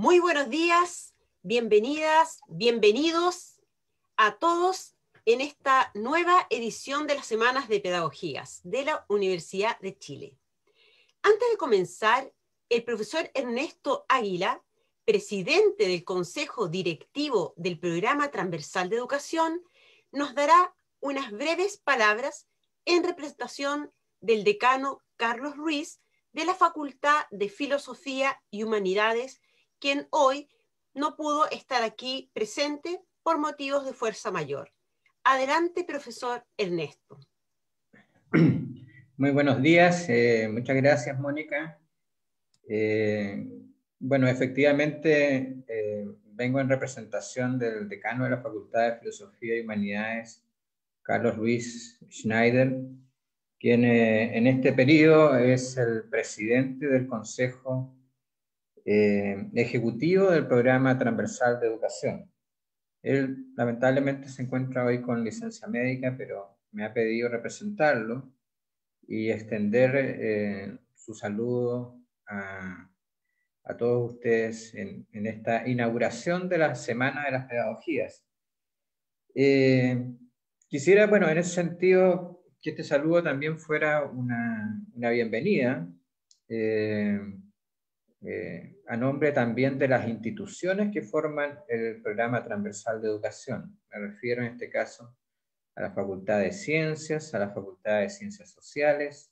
Muy buenos días, bienvenidas, bienvenidos a todos en esta nueva edición de las Semanas de Pedagogías de la Universidad de Chile. Antes de comenzar, el profesor Ernesto Águila, presidente del Consejo Directivo del Programa Transversal de Educación, nos dará unas breves palabras en representación del decano Carlos Ruiz de la Facultad de Filosofía y Humanidades, quien hoy no pudo estar aquí presente por motivos de fuerza mayor. Adelante, profesor Ernesto. Muy buenos días, muchas gracias, Mónica. Bueno, efectivamente, vengo en representación del decano de la Facultad de Filosofía y Humanidades, Carlos Ruiz Schneider, quien en este periodo es el presidente del Consejo Ejecutivo del Programa Transversal de Educación. Él lamentablemente se encuentra hoy con licencia médica, pero me ha pedido representarlo y extender su saludo a todos ustedes en esta inauguración de la Semana de las Pedagogías. Quisiera, bueno, en ese sentido, que este saludo también fuera una bienvenida a nombre también de las instituciones que forman el Programa Transversal de Educación. Me refiero en este caso a la Facultad de Ciencias, a la Facultad de Ciencias Sociales,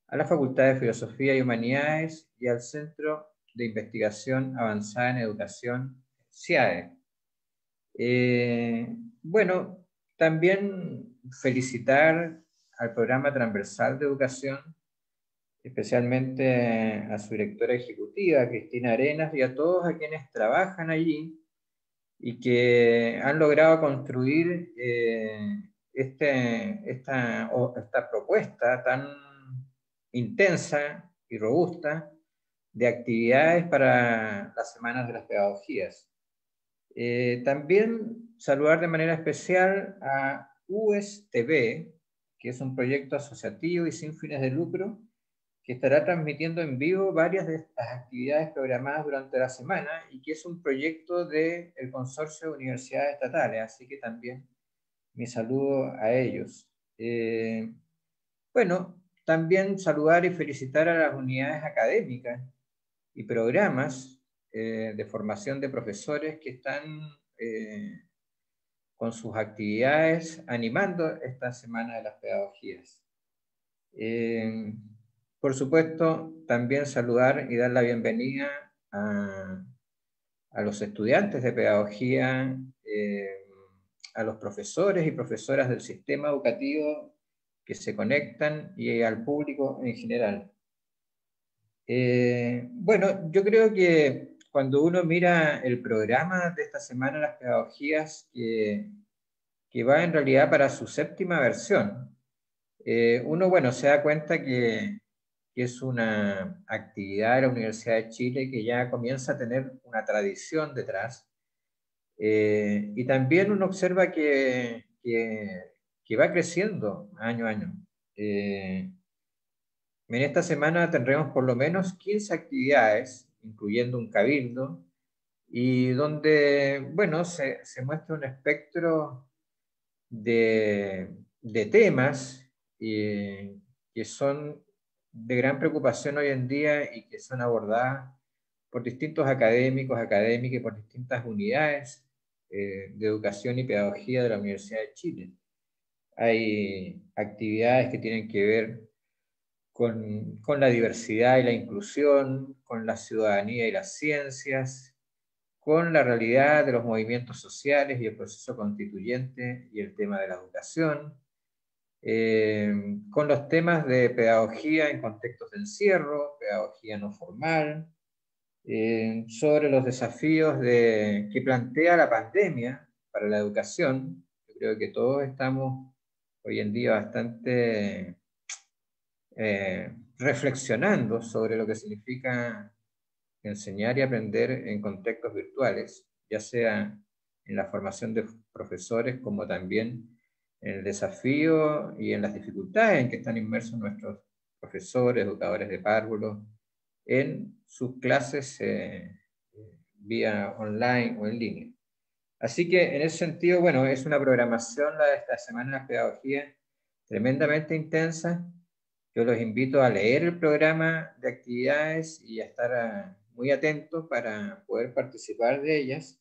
a la Facultad de Filosofía y Humanidades y al Centro de Investigación Avanzada en Educación, CIAE. Bueno, también felicitar al Programa Transversal de Educación, especialmente a su directora ejecutiva, Cristina Arenas, y a todos a quienes trabajan allí y que han logrado construir esta propuesta tan intensa y robusta de actividades para las Semanas de las Pedagogías. También saludar de manera especial a USTV, que es un proyecto asociativo y sin fines de lucro, que estará transmitiendo en vivo varias de estas actividades programadas durante la semana y que es un proyecto del Consorcio de Universidades Estatales, así que también mi saludo a ellos. Bueno, también saludar y felicitar a las unidades académicas y programas de formación de profesores que están con sus actividades animando esta Semana de las Pedagogías. Por supuesto, también saludar y dar la bienvenida a los estudiantes de pedagogía, a los profesores y profesoras del sistema educativo que se conectan y al público en general. Bueno, yo creo que cuando uno mira el programa de esta Semana de las Pedagogías, que va en realidad para su 7ª versión, uno, bueno, se da cuenta que es una actividad de la Universidad de Chile que ya comienza a tener una tradición detrás. Y también uno observa que va creciendo año a año. En esta semana tendremos por lo menos 15 actividades, incluyendo un cabildo, y donde, bueno, se muestra un espectro de temas que son de gran preocupación hoy en día y que son abordadas por distintos académicos, académicas y por distintas unidades de educación y pedagogía de la Universidad de Chile. Hay actividades que tienen que ver con la diversidad y la inclusión, con la ciudadanía y las ciencias, con la realidad de los movimientos sociales y el proceso constituyente y el tema de la educación, con los temas de pedagogía en contextos de encierro, pedagogía no formal, sobre los desafíos que plantea la pandemia para la educación. Yo creo que todos estamos hoy en día bastante reflexionando sobre lo que significa enseñar y aprender en contextos virtuales, ya sea en la formación de profesores como también en el desafío y en las dificultades en que están inmersos nuestros profesores, educadores de párvulos, en sus clases vía online o en línea. Así que en ese sentido, bueno, es una programación la de esta Semana de Pedagogía tremendamente intensa. Yo los invito a leer el programa de actividades y a estar muy atentos para poder participar de ellas.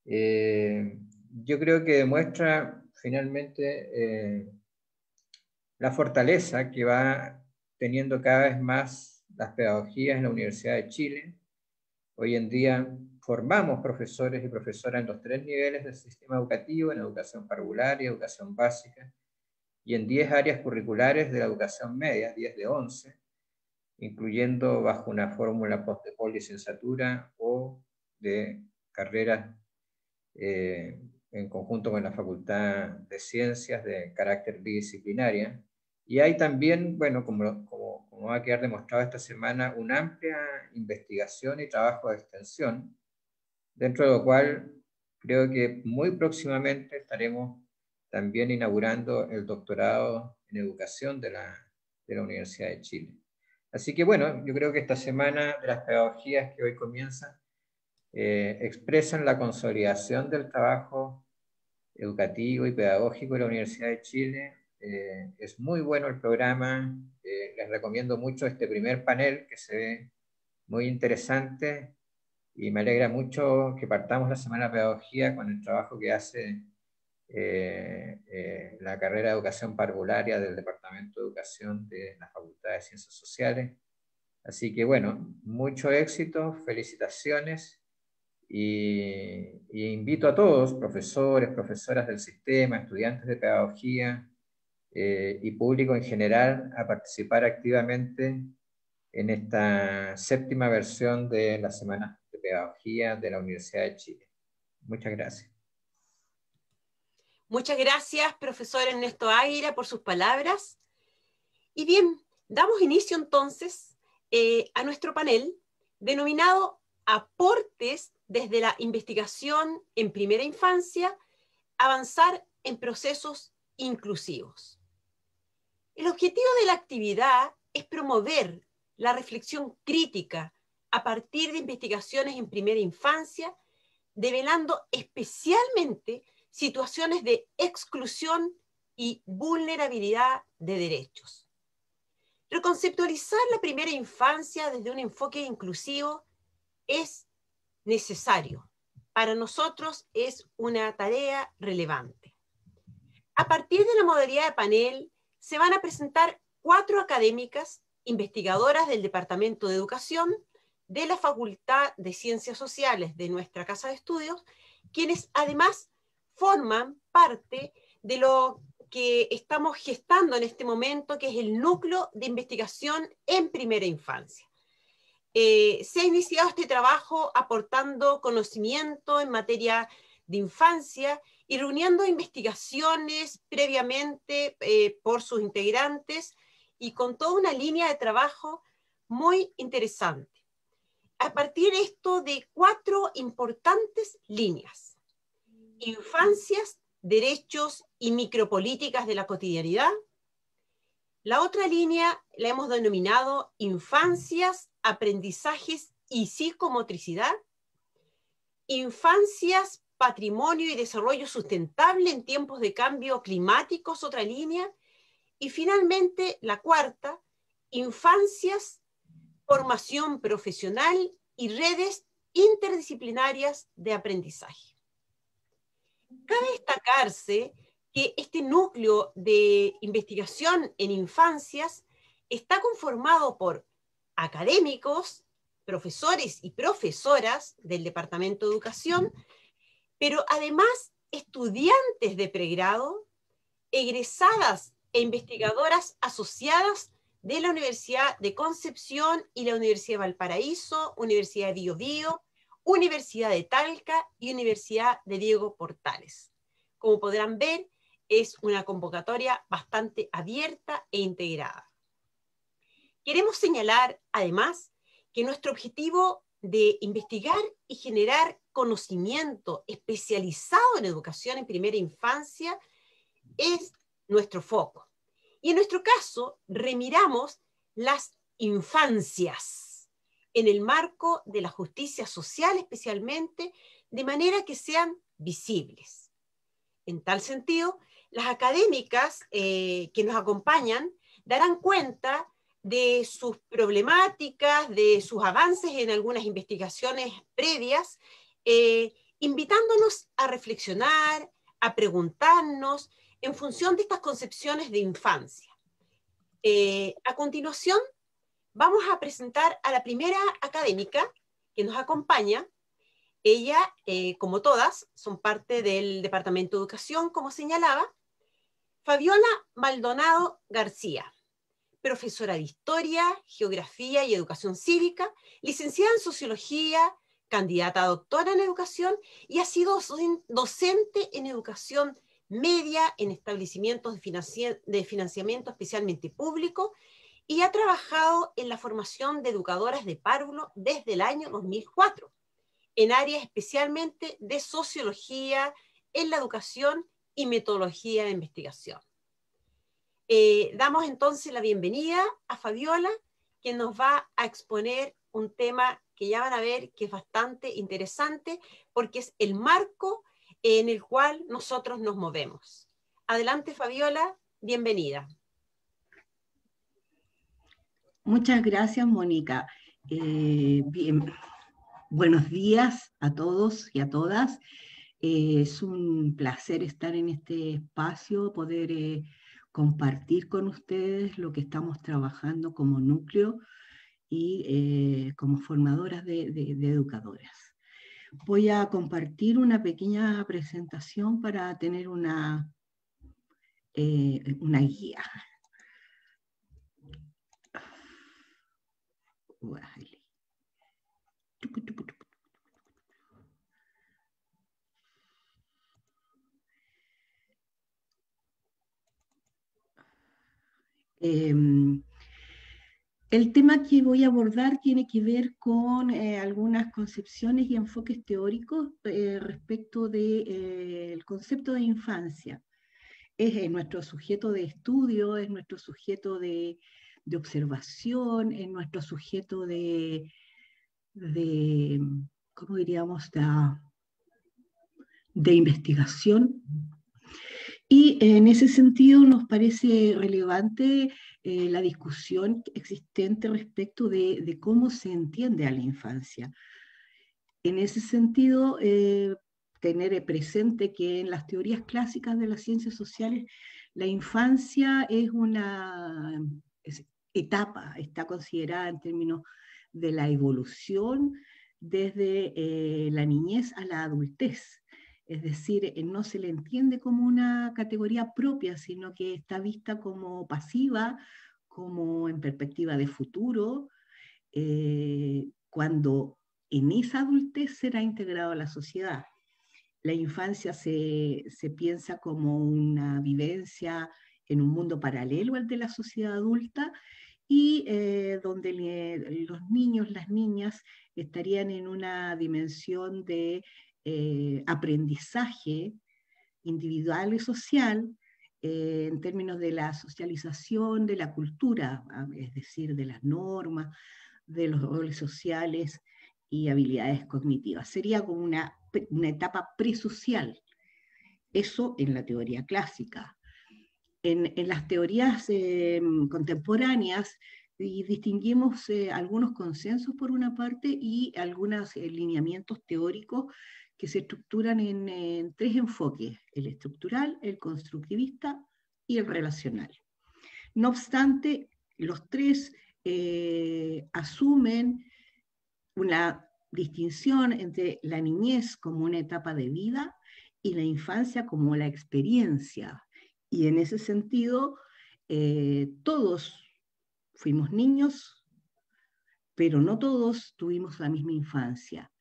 Yo creo que demuestra finalmente la fortaleza que va teniendo cada vez más las pedagogías en la Universidad de Chile. Hoy en día formamos profesores y profesoras en los 3 niveles del sistema educativo, en educación parvularia, educación básica, y en 10 áreas curriculares de la educación media, 10 de 11, incluyendo bajo una fórmula post-de licenciatura o de carreras en conjunto con la Facultad de Ciencias de carácter bidisciplinaria. Y hay también, bueno, como va a quedar demostrado esta semana, una amplia investigación y trabajo de extensión, dentro de lo cual creo que muy próximamente estaremos también inaugurando el doctorado en educación de la Universidad de Chile. Así que bueno, yo creo que esta semana de las pedagogías que hoy comienza expresan la consolidación del trabajo educativo y pedagógico de la Universidad de Chile. Es muy bueno el programa, les recomiendo mucho este primer panel que se ve muy interesante y me alegra mucho que partamos la Semana de Pedagogía con el trabajo que hace la carrera de Educación Parvularia del Departamento de Educación de la Facultad de Ciencias Sociales. Así que bueno, mucho éxito, felicitaciones. Y invito a todos, profesores, profesoras del sistema, estudiantes de pedagogía y público en general, a participar activamente en esta 7ª versión de la Semana de Pedagogía de la Universidad de Chile. Muchas gracias. Muchas gracias, profesor Ernesto Águila, por sus palabras. Y bien, damos inicio entonces a nuestro panel denominado Aportes desde la investigación en primera infancia, avanzar en procesos inclusivos. El objetivo de la actividad es promover la reflexión crítica a partir de investigaciones en primera infancia, develando especialmente situaciones de exclusión y vulnerabilidad de derechos. Reconceptualizar la primera infancia desde un enfoque inclusivo es necesario. Para nosotros es una tarea relevante. A partir de la modalidad de panel, se van a presentar 4 académicas investigadoras del Departamento de Educación de la Facultad de Ciencias Sociales de nuestra Casa de Estudios, quienes además forman parte de lo que estamos gestando en este momento, que es el núcleo de investigación en primera infancia. Se ha iniciado este trabajo aportando conocimiento en materia de infancia y reuniendo investigaciones previamente por sus integrantes y con toda una línea de trabajo muy interesante. A partir de esto de 4 importantes líneas: infancias, derechos y micropolíticas de la cotidianidad. La otra línea la hemos denominado infancias, aprendizajes y psicomotricidad. Infancias, patrimonio y desarrollo sustentable en tiempos de cambio climático es otra línea. Y finalmente, la cuarta, infancias, formación profesional y redes interdisciplinarias de aprendizaje. Cabe destacarse que este núcleo de investigación en infancias está conformado por académicos, profesores y profesoras del Departamento de Educación, pero además estudiantes de pregrado, egresadas e investigadoras asociadas de la Universidad de Concepción y la Universidad de Valparaíso, Universidad de Bío Bío, Universidad de Talca y Universidad de Diego Portales. Como podrán ver, es una convocatoria bastante abierta e integrada. Queremos señalar, además, que nuestro objetivo de investigar y generar conocimiento especializado en educación en primera infancia es nuestro foco. Y en nuestro caso, remiramos las infancias en el marco de la justicia social especialmente, de manera que sean visibles. En tal sentido, las académicas que nos acompañan darán cuenta de sus problemáticas, de sus avances en algunas investigaciones previas, invitándonos a reflexionar, a preguntarnos en función de estas concepciones de infancia. A continuación, vamos a presentar a la primera académica que nos acompaña. Ella, como todas, son parte del Departamento de Educación, como señalaba. Fabiola Maldonado García, profesora de Historia, Geografía y Educación Cívica, licenciada en Sociología, candidata a doctora en Educación y ha sido docente en Educación Media en establecimientos de financiamiento especialmente público y ha trabajado en la formación de educadoras de párvulo desde el año 2004, en áreas especialmente de sociología en la educación y metodología de investigación. Damos entonces la bienvenida a Fabiola, quien nos va a exponer un tema que ya van a ver que es bastante interesante, porque es el marco en el cual nosotros nos movemos. Adelante, Fabiola, bienvenida. Muchas gracias, Mónica. Bien, buenos días a todos y a todas. Es un placer estar en este espacio, poder compartir con ustedes lo que estamos trabajando como núcleo y como formadoras de educadoras. Voy a compartir una pequeña presentación para tener una guía. El tema que voy a abordar tiene que ver con algunas concepciones y enfoques teóricos respecto del concepto de infancia. Es nuestro sujeto de estudio, es nuestro sujeto de observación, es nuestro sujeto de ¿cómo diríamos?, de investigación. Y en ese sentido nos parece relevante la discusión existente respecto de cómo se entiende a la infancia. En ese sentido, tener presente que en las teorías clásicas de las ciencias sociales, la infancia es una etapa, está considerada en términos de la evolución desde la niñez a la adultez. Es decir, no se le entiende como una categoría propia, sino que está vista como pasiva, como en perspectiva de futuro, cuando en esa adultez será integrado a la sociedad. La infancia se piensa como una vivencia en un mundo paralelo al de la sociedad adulta, y donde los niños, las niñas, estarían en una dimensión de aprendizaje individual y social, en términos de la socialización de la cultura, es decir, de las normas, de los roles sociales y habilidades cognitivas. Sería como una etapa presocial. Eso en la teoría clásica. En las teorías contemporáneas distinguimos algunos consensos por una parte y algunos lineamientos teóricos que se estructuran en tres enfoques: el estructural, el constructivista y el relacional. No obstante, los tres asumen una distinción entre la niñez como una etapa de vida y la infancia como la experiencia. Y en ese sentido, todos fuimos niños, pero no todos tuvimos la misma infancia.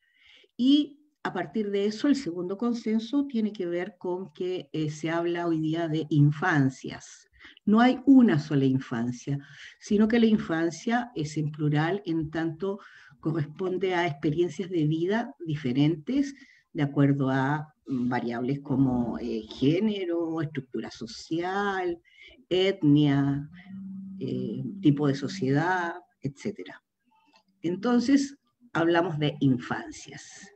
Y a partir de eso, el segundo consenso tiene que ver con que se habla hoy día de infancias. No hay una sola infancia, sino que la infancia es en plural, en tanto corresponde a experiencias de vida diferentes, de acuerdo a variables como género, estructura social, etnia, tipo de sociedad, etc. Entonces, hablamos de infancias.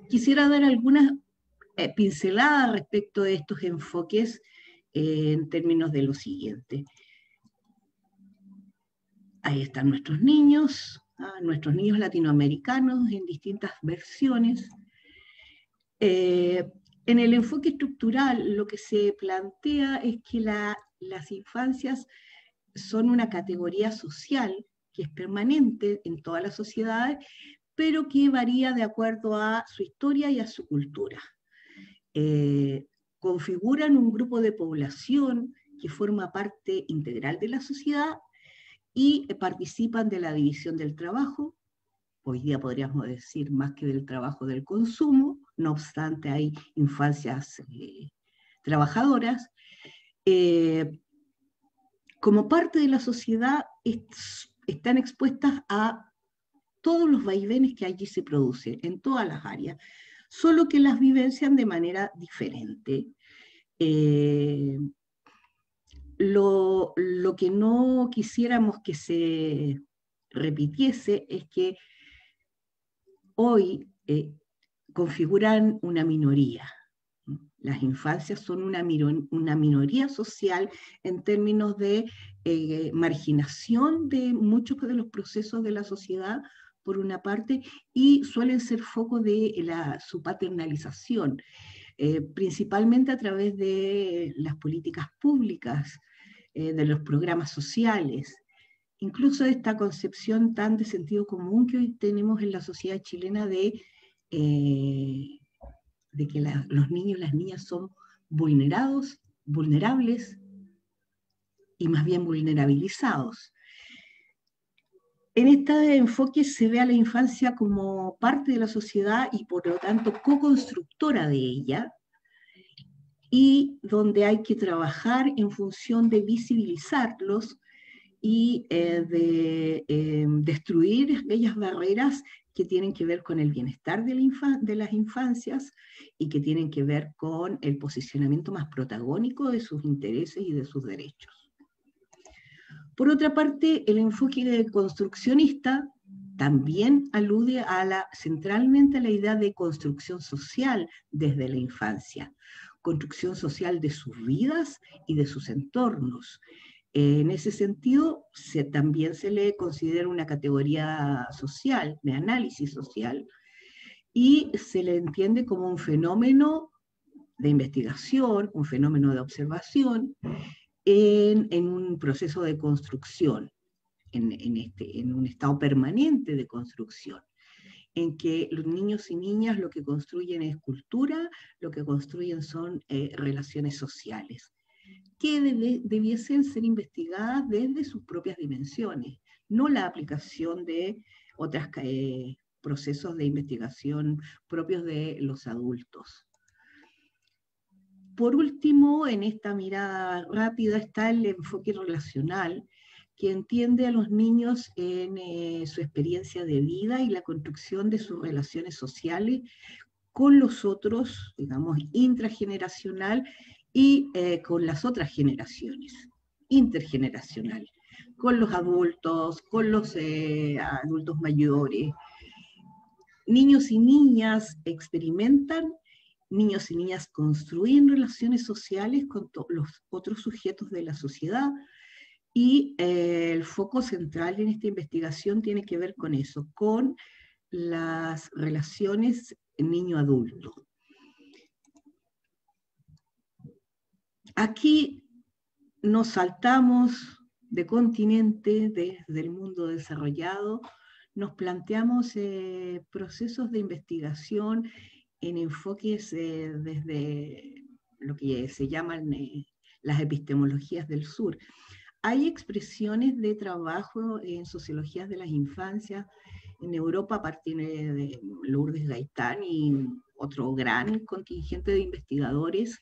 Quisiera dar algunas pinceladas respecto de estos enfoques en términos de lo siguiente. Ahí están nuestros niños latinoamericanos en distintas versiones. En el enfoque estructural lo que se plantea es que las infancias son una categoría social que es permanente en todas las sociedades, pero que varía de acuerdo a su historia y a su cultura. Configuran un grupo de población que forma parte integral de la sociedad y participan de la división del trabajo. Hoy día podríamos decir más que del trabajo, del consumo. No obstante, hay infancias trabajadoras. Como parte de la sociedad están expuestas a todos los vaivenes que allí se producen, en todas las áreas, solo que las vivencian de manera diferente. Lo que no quisiéramos que se repitiese es que hoy configuran una minoría. Las infancias son una minoría social en términos de marginación de muchos de los procesos de la sociedad, por una parte, y suelen ser foco de su paternalización, principalmente a través de las políticas públicas, de los programas sociales. Incluso esta concepción tan de sentido común que hoy tenemos en la sociedad chilena de que los niños y las niñas son vulnerables y más bien vulnerabilizados. En este enfoque se ve a la infancia como parte de la sociedad y por lo tanto co-constructora de ella, y donde hay que trabajar en función de visibilizarlos y de destruir aquellas barreras que tienen que ver con el bienestar de las infancias y que tienen que ver con el posicionamiento más protagónico de sus intereses y de sus derechos. Por otra parte, el enfoque construccionista también alude centralmente a la idea de construcción social desde la infancia, construcción social de sus vidas y de sus entornos. En ese sentido, también se le considera una categoría social, de análisis social, y se le entiende como un fenómeno de investigación, un fenómeno de observación, en un proceso de construcción, en un estado permanente de construcción, en que los niños y niñas lo que construyen es cultura, lo que construyen son relaciones sociales, que debiesen ser investigadas desde sus propias dimensiones, no la aplicación de otros procesos de investigación propios de los adultos. Por último, en esta mirada rápida está el enfoque relacional, que entiende a los niños en su experiencia de vida y la construcción de sus relaciones sociales con los otros, digamos, intrageneracional, y con las otras generaciones, intergeneracional, con los adultos, con los adultos mayores. Niños y niñas experimentan, niños y niñas construyen relaciones sociales con los otros sujetos de la sociedad, y el foco central en esta investigación tiene que ver con eso, con las relaciones niño-adulto. Aquí nos saltamos de continente, desde el mundo desarrollado, nos planteamos procesos de investigación en enfoques desde lo que se llaman las epistemologías del sur. Hay expresiones de trabajo en sociologías de las infancias en Europa a partir de Lourdes Gaitán y otro gran contingente de investigadores.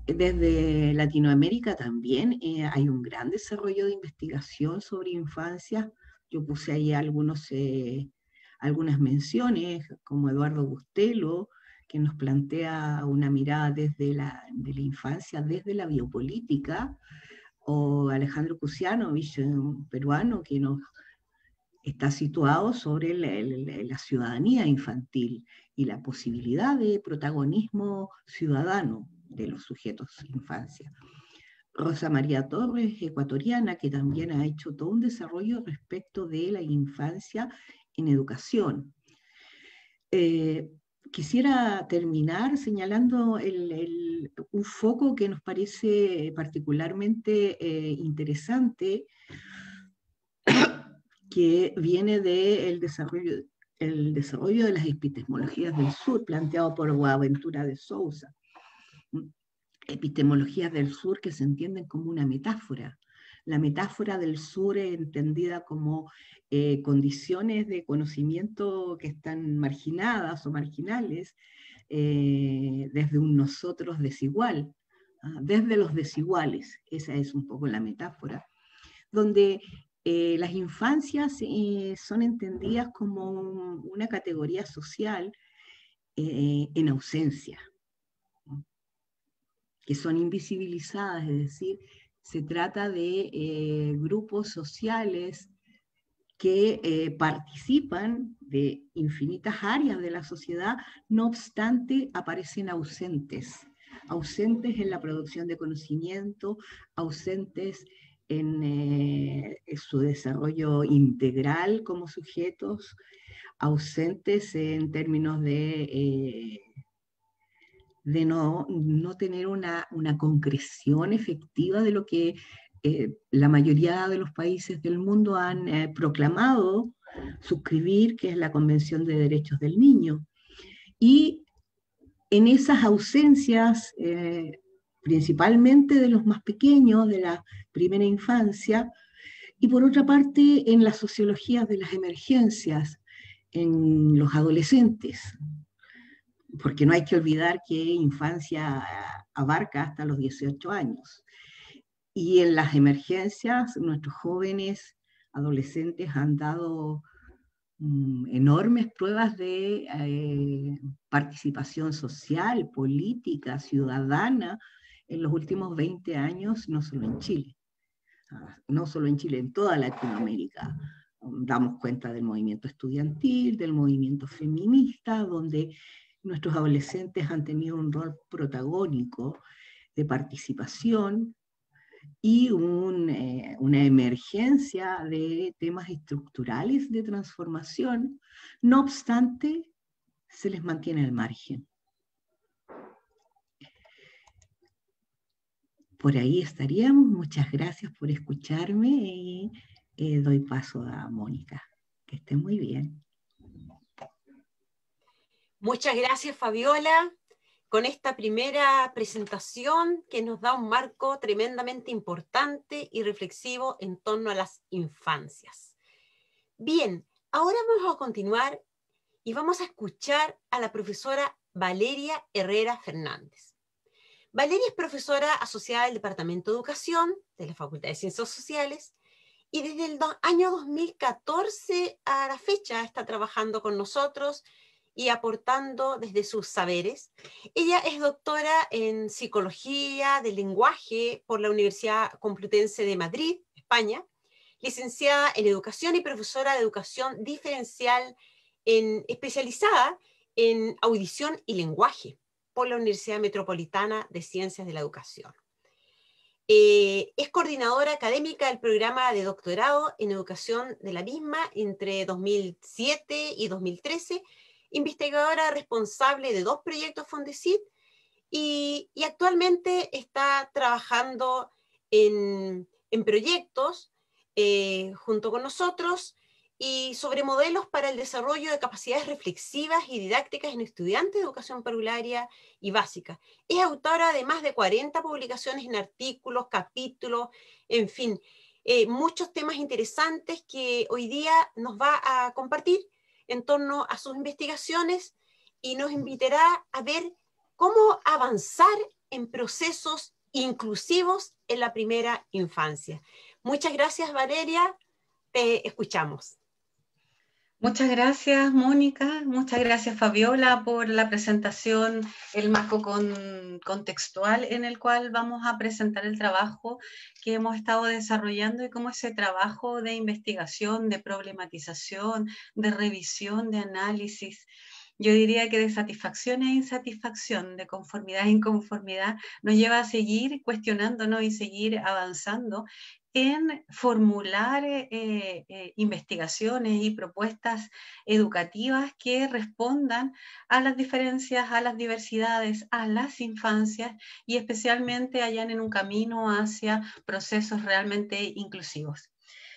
Desde Latinoamérica también hay un gran desarrollo de investigación sobre infancia. Yo puse ahí algunas menciones, como Eduardo Bustelo, que nos plantea una mirada de la infancia desde la biopolítica, o Alejandro Kusianovich, un peruano, que nos está situado sobre la ciudadanía infantil y la posibilidad de protagonismo ciudadano de los sujetos de infancia. Rosa María Torres, ecuatoriana, que también ha hecho todo un desarrollo respecto de la infancia en educación. Quisiera terminar señalando un foco que nos parece particularmente interesante, que viene del desarrollo de las epistemologías del sur, planteado por Boaventura de Sousa. Epistemologías del sur que se entienden como una metáfora. La metáfora del sur es entendida como condiciones de conocimiento que están marginadas o marginales desde un nosotros desigual, desde los desiguales. Esa es un poco la metáfora, donde las infancias son entendidas como una categoría social en ausencia, que son invisibilizadas, es decir, se trata de grupos sociales que participan de infinitas áreas de la sociedad, no obstante aparecen ausentes en la producción de conocimiento, ausentes en su desarrollo integral como sujetos, ausentes en términos de no tener una concreción efectiva de lo que la mayoría de los países del mundo han proclamado suscribir, que es la Convención de Derechos del Niño. Y en esas ausencias, principalmente de los más pequeños, de la primera infancia, y por otra parte en las sociologías de las emergencias, en los adolescentes, porque no hay que olvidar que infancia abarca hasta los 18 años. Y en las emergencias, nuestros jóvenes adolescentes han dado enormes pruebas de participación social, política, ciudadana, en los últimos 20 años, no solo en Chile, en toda Latinoamérica. Damos cuenta del movimiento estudiantil, del movimiento feminista, donde nuestros adolescentes han tenido un rol protagónico de participación y una emergencia de temas estructurales de transformación. No obstante, se les mantiene al margen. Por ahí estaríamos. Muchas gracias por escucharme y doy paso a Mónica. Que esté muy bien. Muchas gracias, Fabiola, con esta primera presentación que nos da un marco tremendamente importante y reflexivo en torno a las infancias. Bien, ahora vamos a continuar y vamos a escuchar a la profesora Valeria Herrera Fernández. Valeria es profesora asociada del Departamento de Educación de la Facultad de Ciencias Sociales y desde el año 2014 a la fecha está trabajando con nosotros y aportando desde sus saberes. Ella es doctora en Psicología del Lenguaje por la Universidad Complutense de Madrid, España, licenciada en Educación y profesora de Educación Diferencial especializada en Audición y Lenguaje por la Universidad Metropolitana de Ciencias de la Educación. Es coordinadora académica del programa de doctorado en educación de la misma entre 2007 y 2013, investigadora responsable de 2 proyectos Fondesit y actualmente está trabajando en proyectos junto con nosotros y sobre modelos para el desarrollo de capacidades reflexivas y didácticas en estudiantes de educación parvularia y básica. Es autora de más de 40 publicaciones en artículos, capítulos, en fin, muchos temas interesantes que hoy día nos va a compartir en torno a sus investigaciones y nos invitará a ver cómo avanzar en procesos inclusivos en la primera infancia. Muchas gracias, Valeria. Te escuchamos. Muchas gracias, Mónica. Muchas gracias, Fabiola, por la presentación, el marco contextual en el cual vamos a presentar el trabajo que hemos estado desarrollando y cómo ese trabajo de investigación, de problematización, de revisión, de análisis, yo diría que de satisfacción e insatisfacción, de conformidad e inconformidad, nos lleva a seguir cuestionándonos y seguir avanzando en formular investigaciones y propuestas educativas que respondan a las diferencias, a las diversidades, a las infancias y especialmente allanen un camino hacia procesos realmente inclusivos.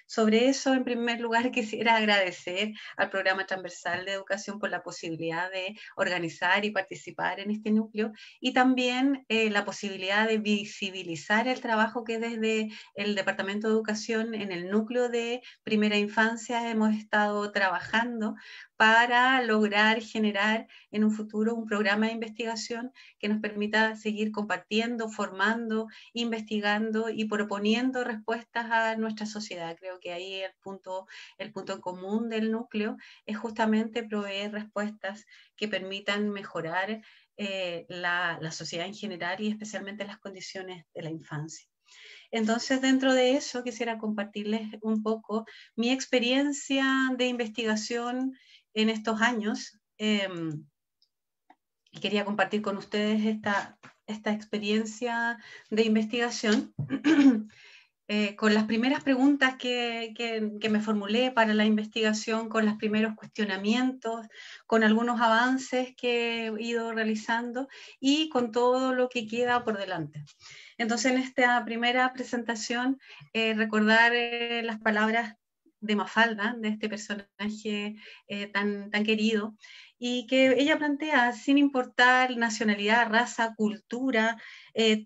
Sobre eso, en primer lugar, quisiera agradecer al Programa Transversal de Educación por la posibilidad de organizar y participar en este núcleo y también la posibilidad de visibilizar el trabajo que desde el Departamento de Educación en el núcleo de primera infancia hemos estado trabajando para lograr generar en un futuro un programa de investigación que nos permita seguir compartiendo, formando, investigando y proponiendo respuestas a nuestra sociedad. Creo que ahí el punto en común del núcleo es justamente proveer respuestas que permitan mejorar la sociedad en general y especialmente las condiciones de la infancia. Entonces, dentro de eso, quisiera compartirles un poco mi experiencia de investigación en estos años. Y quería compartir con ustedes esta experiencia de investigación con las primeras preguntas que me formulé para la investigación, con los primeros cuestionamientos, con algunos avances que he ido realizando y con todo lo que queda por delante. Entonces, en esta primera presentación, recordar las palabras de Mafalda, de este personaje tan querido, y que ella plantea, sin importar nacionalidad, raza, cultura,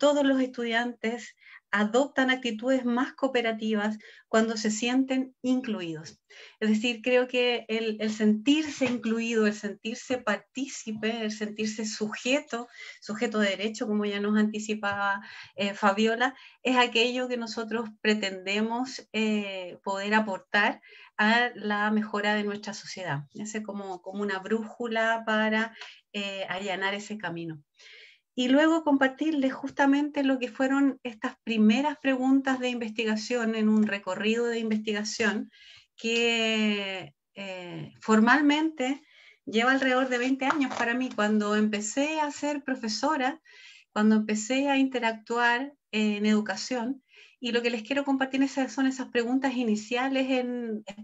todos los estudiantes adoptan actitudes más cooperativas cuando se sienten incluidos. Es decir, creo que el sentirse incluido, el sentirse partícipe, el sentirse sujeto de derecho, como ya nos anticipaba Fabiola, es aquello que nosotros pretendemos poder aportar a la mejora de nuestra sociedad. Es como una brújula para allanar ese camino. Y luego compartirles justamente lo que fueron estas primeras preguntas de investigación en un recorrido de investigación que formalmente lleva alrededor de 20 años para mí. Cuando empecé a ser profesora, cuando empecé a interactuar en educación, y lo que les quiero compartir son esas preguntas iniciales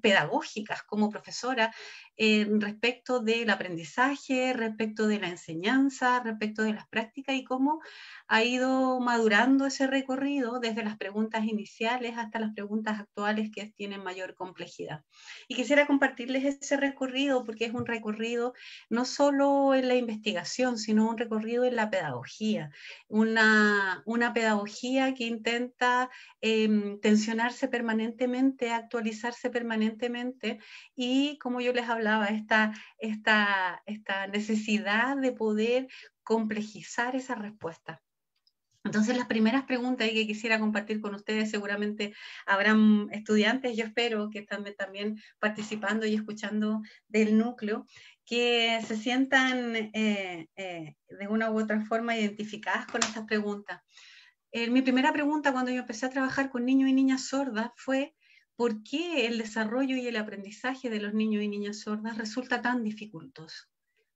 pedagógicas como profesora respecto del aprendizaje, respecto de la enseñanza, respecto de las prácticas y cómo ha ido madurando ese recorrido desde las preguntas iniciales hasta las preguntas actuales que tienen mayor complejidad. Y quisiera compartirles ese recorrido porque es un recorrido no solo en la investigación, sino un recorrido en la pedagogía, una pedagogía que intenta tensionarse permanentemente, actualizarse permanentemente y, como yo les hablaba, esta necesidad de poder complejizar esa respuesta. Entonces, las primeras preguntas que quisiera compartir con ustedes, seguramente habrán estudiantes, yo espero que están también participando y escuchando del núcleo, que se sientan de una u otra forma identificadas con estas preguntas. Mi primera pregunta cuando yo empecé a trabajar con niños y niñas sordas fue ¿por qué el desarrollo y el aprendizaje de los niños y niñas sordas resulta tan dificultoso?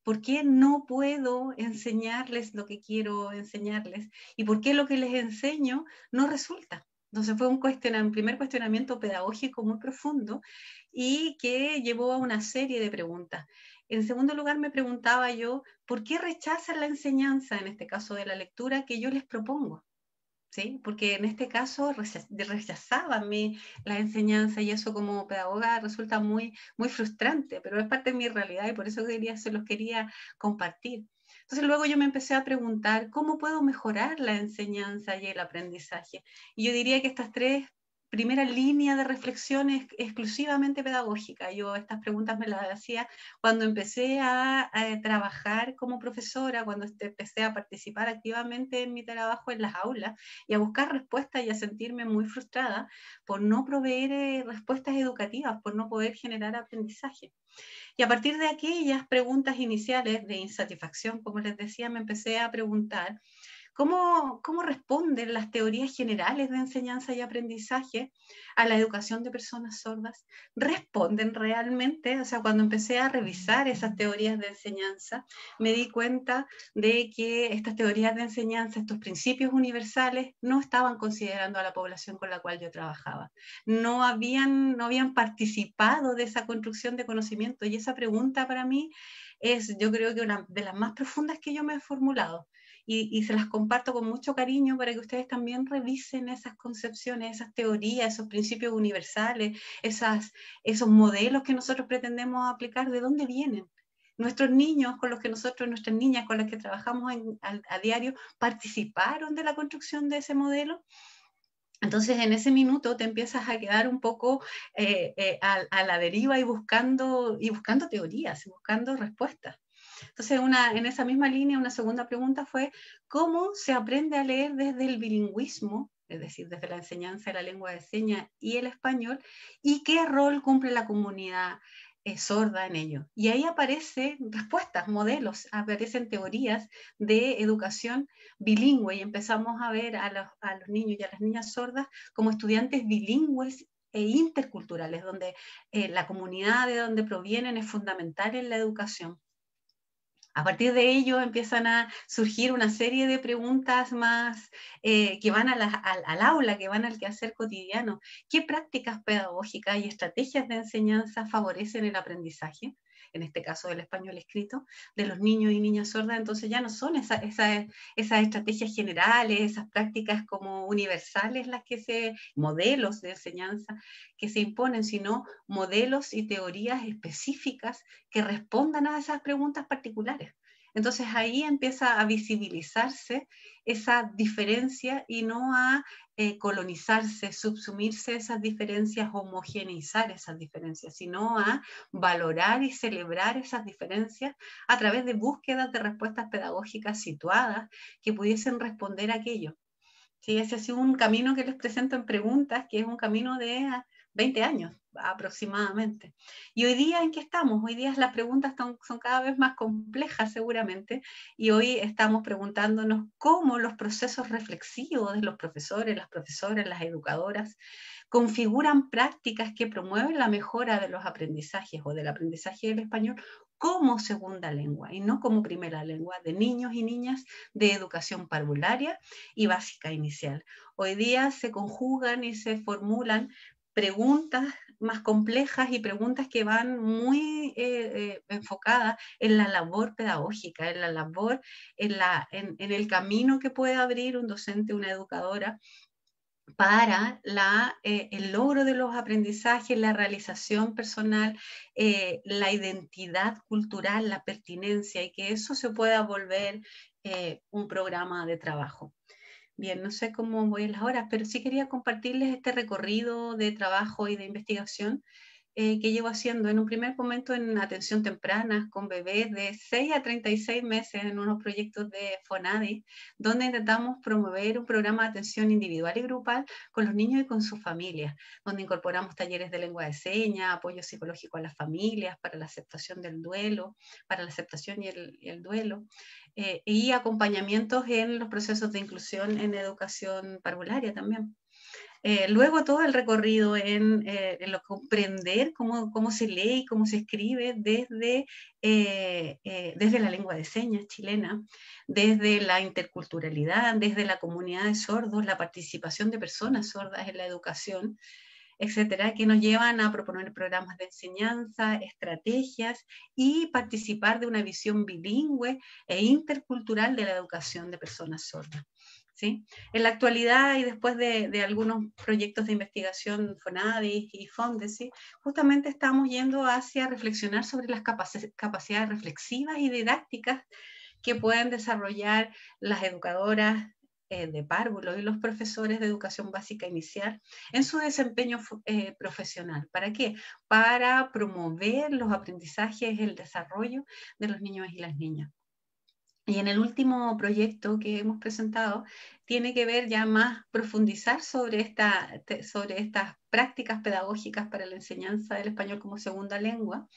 ¿Por qué no puedo enseñarles lo que quiero enseñarles? ¿Y por qué lo que les enseño no resulta? Entonces fue un primer cuestionamiento pedagógico muy profundo y que llevó a una serie de preguntas. En segundo lugar, me preguntaba yo, ¿por qué rechazan la enseñanza, en este caso de la lectura, que yo les propongo? ¿Sí? Porque en este caso rechazaban la enseñanza y eso como pedagoga resulta muy, muy frustrante, pero es parte de mi realidad y por eso se los quería compartir. Entonces luego yo me empecé a preguntar cómo puedo mejorar la enseñanza y el aprendizaje. Y yo diría que estas tres primera línea de reflexión es exclusivamente pedagógica. Yo estas preguntas me las hacía cuando empecé a trabajar como profesora, cuando empecé a participar activamente en mi trabajo en las aulas y a buscar respuestas y a sentirme muy frustrada por no proveer respuestas educativas, por no poder generar aprendizaje. Y a partir de aquellas preguntas iniciales de insatisfacción, como les decía, me empecé a preguntar ¿cómo responden las teorías generales de enseñanza y aprendizaje a la educación de personas sordas? ¿Responden realmente? O sea, cuando empecé a revisar esas teorías de enseñanza, me di cuenta de que estas teorías de enseñanza, estos principios universales, no estaban considerando a la población con la cual yo trabajaba. No habían participado de esa construcción de conocimiento. Y esa pregunta para mí es, yo creo que una de las más profundas que yo me he formulado. Y se las comparto con mucho cariño para que ustedes también revisen esas concepciones, esas teorías, esos principios universales, esos modelos que nosotros pretendemos aplicar, ¿de dónde vienen? Nuestros niños con los que nosotros, nuestras niñas con las que trabajamos a diario, ¿participaron de la construcción de ese modelo? Entonces, en ese minuto te empiezas a quedar un poco a la deriva y buscando teorías, buscando respuestas. Entonces, en esa misma línea, una segunda pregunta fue, ¿cómo se aprende a leer desde el bilingüismo, es decir, desde la enseñanza de la lengua de señas y el español, y qué rol cumple la comunidad sorda en ello? Y ahí aparecen respuestas, modelos, aparecen teorías de educación bilingüe y empezamos a ver a los niños y a las niñas sordas como estudiantes bilingües e interculturales, donde la comunidad de donde provienen es fundamental en la educación. A partir de ello empiezan a surgir una serie de preguntas más que van al aula, que van al quehacer cotidiano. ¿Qué prácticas pedagógicas y estrategias de enseñanza favorecen el aprendizaje? En este caso del español escrito, de los niños y niñas sordas. Entonces ya no son esas estrategias generales, esas prácticas como universales, modelos de enseñanza que se imponen, sino modelos y teorías específicas que respondan a esas preguntas particulares. Entonces ahí empieza a visibilizarse esa diferencia y no a colonizarse, subsumirse esas diferencias, homogeneizar esas diferencias, sino a valorar y celebrar esas diferencias a través de búsquedas de respuestas pedagógicas situadas que pudiesen responder a aquello. Sí, ese ha sido un camino que les presento en preguntas, que es un camino de 20 años aproximadamente. ¿Y hoy día en qué estamos? Hoy día las preguntas son cada vez más complejas seguramente, y hoy estamos preguntándonos cómo los procesos reflexivos de los profesores, las profesoras, las educadoras, configuran prácticas que promueven la mejora de los aprendizajes o del aprendizaje del español como segunda lengua y no como primera lengua de niños y niñas de educación parvularia y básica inicial. Hoy día se conjugan y se formulan preguntas más complejas y preguntas que van muy enfocadas en la labor pedagógica, en la labor, en el camino que puede abrir un docente, una educadora, para el logro de los aprendizajes, la realización personal, la identidad cultural, la pertinencia, y que eso se pueda volver un programa de trabajo. Bien, no sé cómo voy en las horas, pero sí quería compartirles este recorrido de trabajo y de investigación que llevo haciendo en un primer momento en atención temprana con bebés de 6 a 36 meses en unos proyectos de FONADI, donde intentamos promover un programa de atención individual y grupal con los niños y con sus familias, donde incorporamos talleres de lengua de señas, apoyo psicológico a las familias para la aceptación del duelo, para la aceptación y el duelo, y acompañamientos en los procesos de inclusión en educación parvularia también. Luego todo el recorrido en lo comprender cómo se lee y cómo se escribe desde la lengua de señas chilena, desde la interculturalidad, desde la comunidad de sordos, la participación de personas sordas en la educación, etcétera, que nos llevan a proponer programas de enseñanza, estrategias y participar de una visión bilingüe e intercultural de la educación de personas sordas. ¿Sí? En la actualidad y después de algunos proyectos de investigación FONADI y FONDESI, justamente estamos yendo hacia reflexionar sobre las capacidades reflexivas y didácticas que pueden desarrollar las educadoras, de párvulos y los profesores de educación básica inicial en su desempeño profesional. ¿Para qué? Para promover los aprendizajes, el desarrollo de los niños y las niñas. Y en el último proyecto que hemos presentado, tiene que ver ya más profundizar sobre estas prácticas pedagógicas para la enseñanza del español como segunda lengua.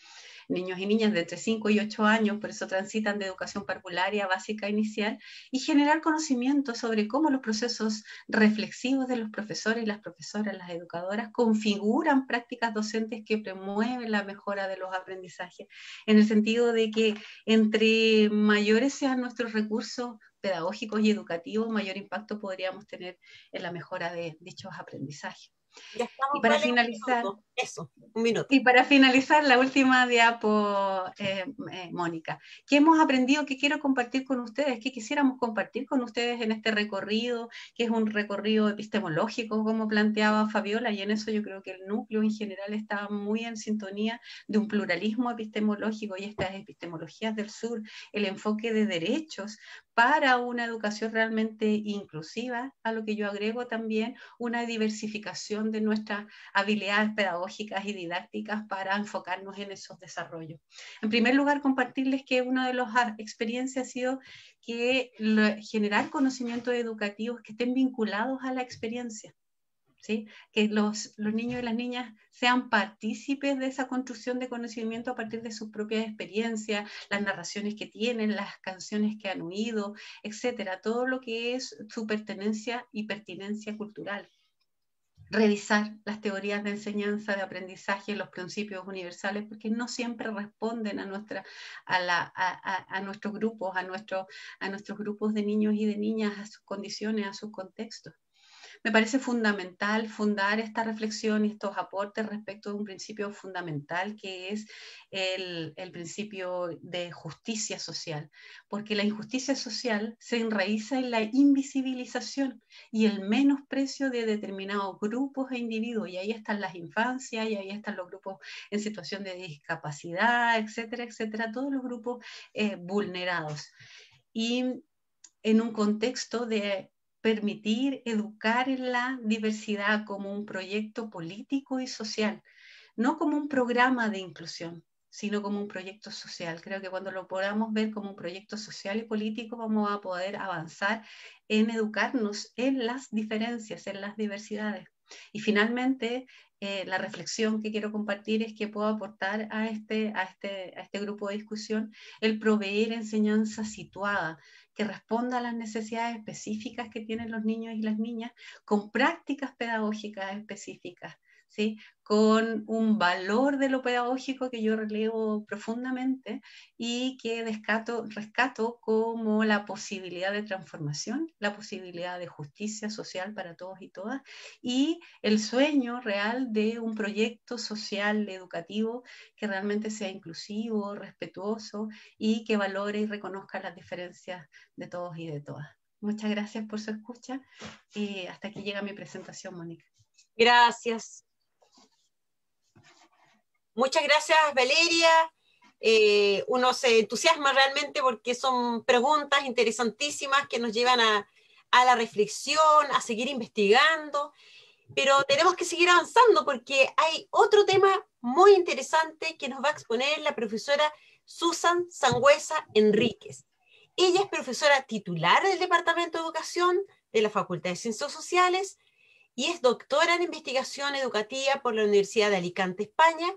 Niños y niñas de entre 5 y 8 años, por eso transitan de educación parvularia básica inicial, y generar conocimiento sobre cómo los procesos reflexivos de los profesores y las profesoras, las educadoras, configuran prácticas docentes que promueven la mejora de los aprendizajes, en el sentido de que entre mayores sean nuestros recursos pedagógicos y educativos, mayor impacto podríamos tener en la mejora de dichos aprendizajes. Ya estamos, Y para vale, finalizar, un minuto. Y para finalizar, la última diapo, Mónica, ¿qué hemos aprendido? ¿Qué quiero compartir con ustedes? ¿Qué quisiéramos compartir con ustedes en este recorrido, que es un recorrido epistemológico, como planteaba Fabiola? Y en eso yo creo que el núcleo en general está muy en sintonía de un pluralismo epistemológico y estas epistemologías del sur, el enfoque de derechos para una educación realmente inclusiva, a lo que yo agrego también una diversificación de nuestras habilidades pedagógicas y didácticas para enfocarnos en esos desarrollos. En primer lugar, compartirles que una de las experiencias ha sido que generar conocimientos educativos que estén vinculados a la experiencia. ¿Sí? Que los niños y las niñas sean partícipes de esa construcción de conocimiento a partir de sus propias experiencias, las narraciones que tienen, las canciones que han oído, etcétera, todo lo que es su pertenencia y pertinencia cultural. Revisar las teorías de enseñanza, de aprendizaje, los principios universales, porque no siempre responden a nuestros grupos, a nuestros grupos de niños y de niñas, a sus condiciones, a sus contextos. Me parece fundamental fundar esta reflexión y estos aportes respecto de un principio fundamental que es el principio de justicia social, porque la injusticia social se enraiza en la invisibilización y el menosprecio de determinados grupos e individuos, y ahí están las infancias, y ahí están los grupos en situación de discapacidad, etcétera, etcétera, todos los grupos vulnerados. Y en un contexto de permitir educar en la diversidad como un proyecto político y social, no como un programa de inclusión, sino como un proyecto social. Creo que cuando lo podamos ver como un proyecto social y político, vamos a poder avanzar en educarnos en las diferencias, en las diversidades. Y finalmente, la reflexión que quiero compartir es que puedo aportar a este grupo de discusión el proveer enseñanza situada, que responda a las necesidades específicas que tienen los niños y las niñas, con prácticas pedagógicas específicas, ¿sí? Con un valor de lo pedagógico que yo relevo profundamente y que rescato como la posibilidad de transformación, la posibilidad de justicia social para todos y todas, y el sueño real de un proyecto social educativo que realmente sea inclusivo, respetuoso y que valore y reconozca las diferencias de todos y de todas. Muchas gracias por su escucha y hasta aquí llega mi presentación, Mónica. Gracias. Muchas gracias, Valeria. Uno se entusiasma realmente porque son preguntas interesantísimas que nos llevan a la reflexión, a seguir investigando, pero tenemos que seguir avanzando porque hay otro tema muy interesante que nos va a exponer la profesora Susan Sangüesa Enríquez. Ella es profesora titular del Departamento de Educación de la Facultad de Ciencias Sociales y es doctora en investigación educativa por la Universidad de Alicante, España.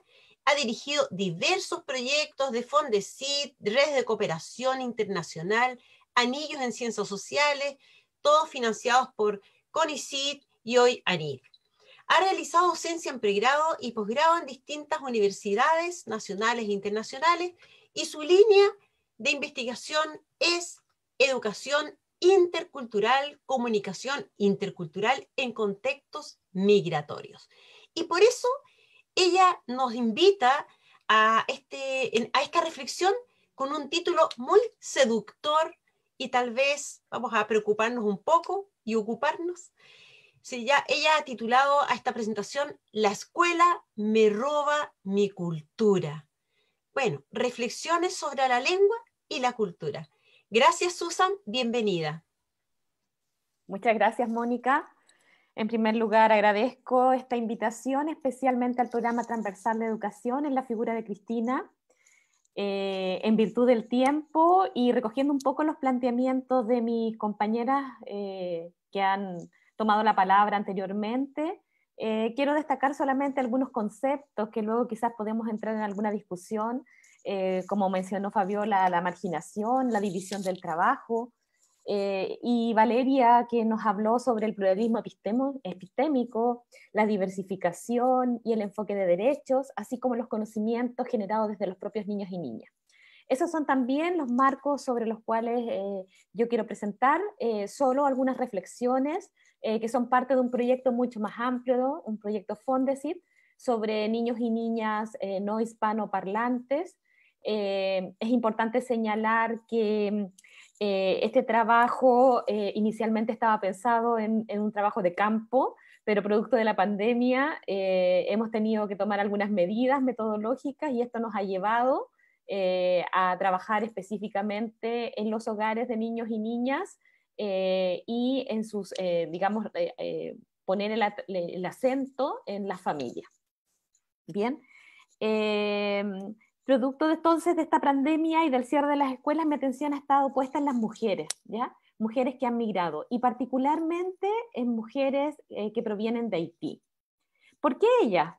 Ha dirigido diversos proyectos de Fondesit, redes de cooperación internacional, anillos en ciencias sociales, todos financiados por CONICYT y hoy ANIC. Ha realizado docencia en pregrado y posgrado en distintas universidades nacionales e internacionales y su línea de investigación es educación intercultural, comunicación intercultural en contextos migratorios. Y por eso ella nos invita a esta reflexión con un título muy seductor y tal vez vamos a preocuparnos un poco y ocuparnos. Ella ha titulado a esta presentación La escuela me roba mi cultura. Bueno, reflexiones sobre la lengua y la cultura. Gracias, Susan, bienvenida. Muchas gracias, Mónica. En primer lugar, agradezco esta invitación, especialmente al programa transversal de educación en la figura de Cristina, en virtud del tiempo y recogiendo un poco los planteamientos de mis compañeras que han tomado la palabra anteriormente. Quiero destacar solamente algunos conceptos que luego quizás podemos entrar en alguna discusión, como mencionó Fabiola, la marginación, la división del trabajo, y Valeria, que nos habló sobre el pluralismo epistémico, la diversificación y el enfoque de derechos, así como los conocimientos generados desde los propios niños y niñas. Esos son también los marcos sobre los cuales yo quiero presentar solo algunas reflexiones que son parte de un proyecto mucho más amplio, un proyecto Fondesit, sobre niños y niñas no hispanoparlantes. Es importante señalar que este trabajo inicialmente estaba pensado en un trabajo de campo, pero producto de la pandemia hemos tenido que tomar algunas medidas metodológicas y esto nos ha llevado a trabajar específicamente en los hogares de niños y niñas y en sus, digamos, poner el acento en la familia. Bien. Producto entonces de esta pandemia y del cierre de las escuelas, mi atención ha estado puesta en las mujeres, ¿ya? Mujeres que han migrado, y particularmente en mujeres que provienen de Haití. ¿Por qué ellas?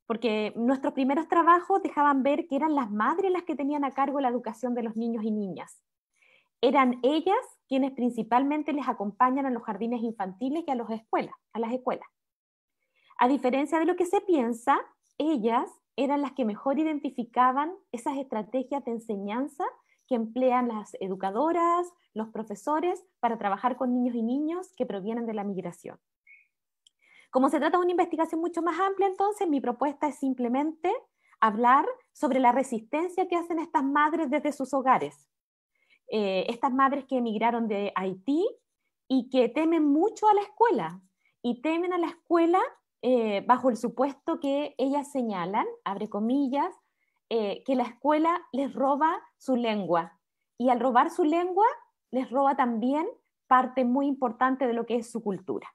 Porque nuestros primeros trabajos dejaban ver que eran las madres las que tenían a cargo la educación de los niños y niñas. Eran ellas quienes principalmente les acompañan a los jardines infantiles y a las escuelas. A diferencia de lo que se piensa, ellas eran las que mejor identificaban esas estrategias de enseñanza que emplean las educadoras, los profesores, para trabajar con niños y niñas que provienen de la migración. Como se trata de una investigación mucho más amplia, entonces mi propuesta es simplemente hablar sobre la resistencia que hacen estas madres desde sus hogares. Estas madres que emigraron de Haití y que temen mucho a la escuela, y temen a la escuela bajo el supuesto que ellas señalan, abre comillas, que la escuela les roba su lengua, y al robar su lengua les roba también parte muy importante de lo que es su cultura.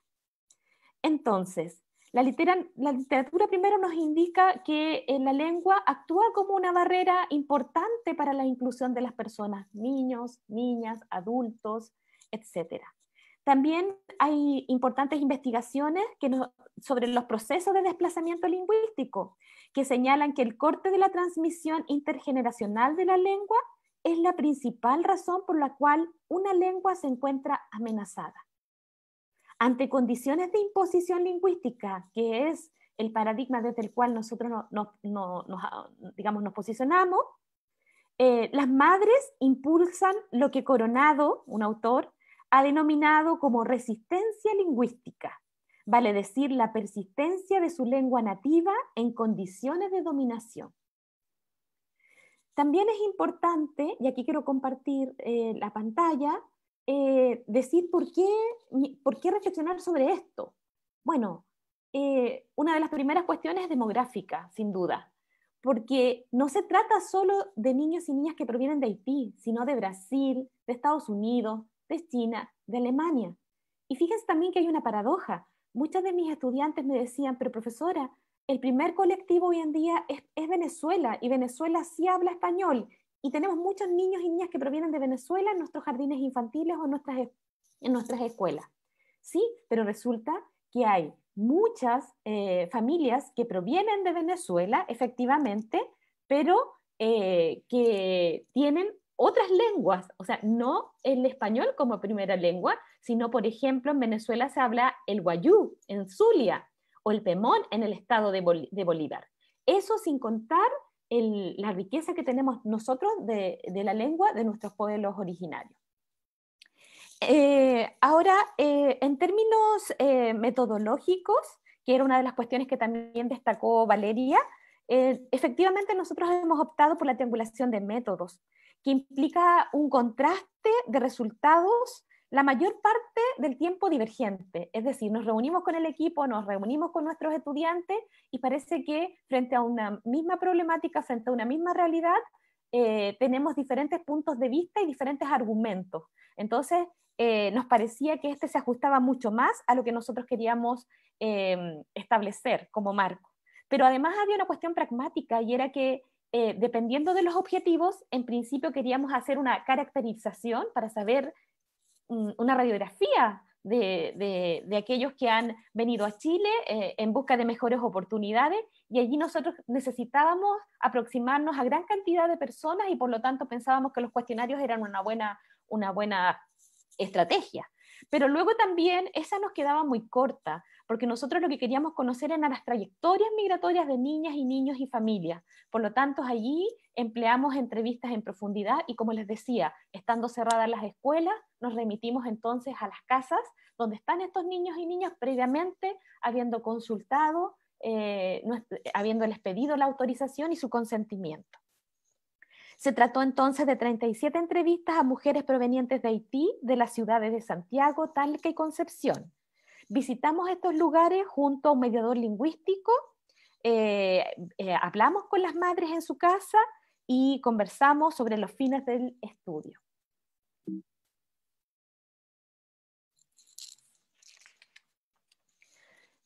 Entonces, la literatura primero nos indica que la lengua actúa como una barrera importante para la inclusión de las personas, niños, niñas, adultos, etc. También hay importantes investigaciones sobre los procesos de desplazamiento lingüístico, que señalan que el corte de la transmisión intergeneracional de la lengua es la principal razón por la cual una lengua se encuentra amenazada. Ante condiciones de imposición lingüística, que es el paradigma desde el cual nosotros nos posicionamos, las madres impulsan lo que Coronado, un autor, ha denominado como resistencia lingüística, vale decir, la persistencia de su lengua nativa en condiciones de dominación. También es importante, y aquí quiero compartir la pantalla, decir por qué reflexionar sobre esto. Bueno, una de las primeras cuestiones es demográfica, sin duda, porque no se trata solo de niños y niñas que provienen de Haití, sino de Brasil, de Estados Unidos, de China, de Alemania. Y fíjense también que hay una paradoja. Muchos de mis estudiantes me decían, pero profesora, el primer colectivo hoy en día es Venezuela, y Venezuela sí habla español, y tenemos muchos niños y niñas que provienen de Venezuela en nuestros jardines infantiles o en nuestras escuelas. Sí, pero resulta que hay muchas familias que provienen de Venezuela, efectivamente, pero que tienen otras lenguas, o sea, no el español como primera lengua, sino, por ejemplo, en Venezuela se habla el guayú, en Zulia, o el pemón en el estado de Bolívar. Eso sin contar la riqueza que tenemos nosotros de la lengua de nuestros pueblos originarios. Ahora, en términos metodológicos, que era una de las cuestiones que también destacó Valeria, efectivamente nosotros hemos optado por la triangulación de métodos, que implica un contraste de resultados la mayor parte del tiempo divergente. Es decir, nos reunimos con el equipo, nos reunimos con nuestros estudiantes, y parece que frente a una misma problemática, frente a una misma realidad, tenemos diferentes puntos de vista y diferentes argumentos. Entonces, nos parecía que este se ajustaba mucho más a lo que nosotros queríamos establecer como marco. Pero además había una cuestión pragmática, y era que dependiendo de los objetivos, en principio queríamos hacer una caracterización para saber una radiografía de aquellos que han venido a Chile en busca de mejores oportunidades, y allí nosotros necesitábamos aproximarnos a gran cantidad de personas, y por lo tanto pensábamos que los cuestionarios eran una buena estrategia. Pero luego también esa nos quedaba muy corta, porque nosotros lo que queríamos conocer eran las trayectorias migratorias de niñas y niños y familias. Por lo tanto, allí empleamos entrevistas en profundidad, y como les decía, estando cerradas las escuelas, nos remitimos entonces a las casas donde están estos niños y niñas previamente habiendo consultado, habiéndoles pedido la autorización y su consentimiento. Se trató entonces de 37 entrevistas a mujeres provenientes de Haití, de las ciudades de Santiago, Talca y Concepción. Visitamos estos lugares junto a un mediador lingüístico, hablamos con las madres en su casa y conversamos sobre los fines del estudio.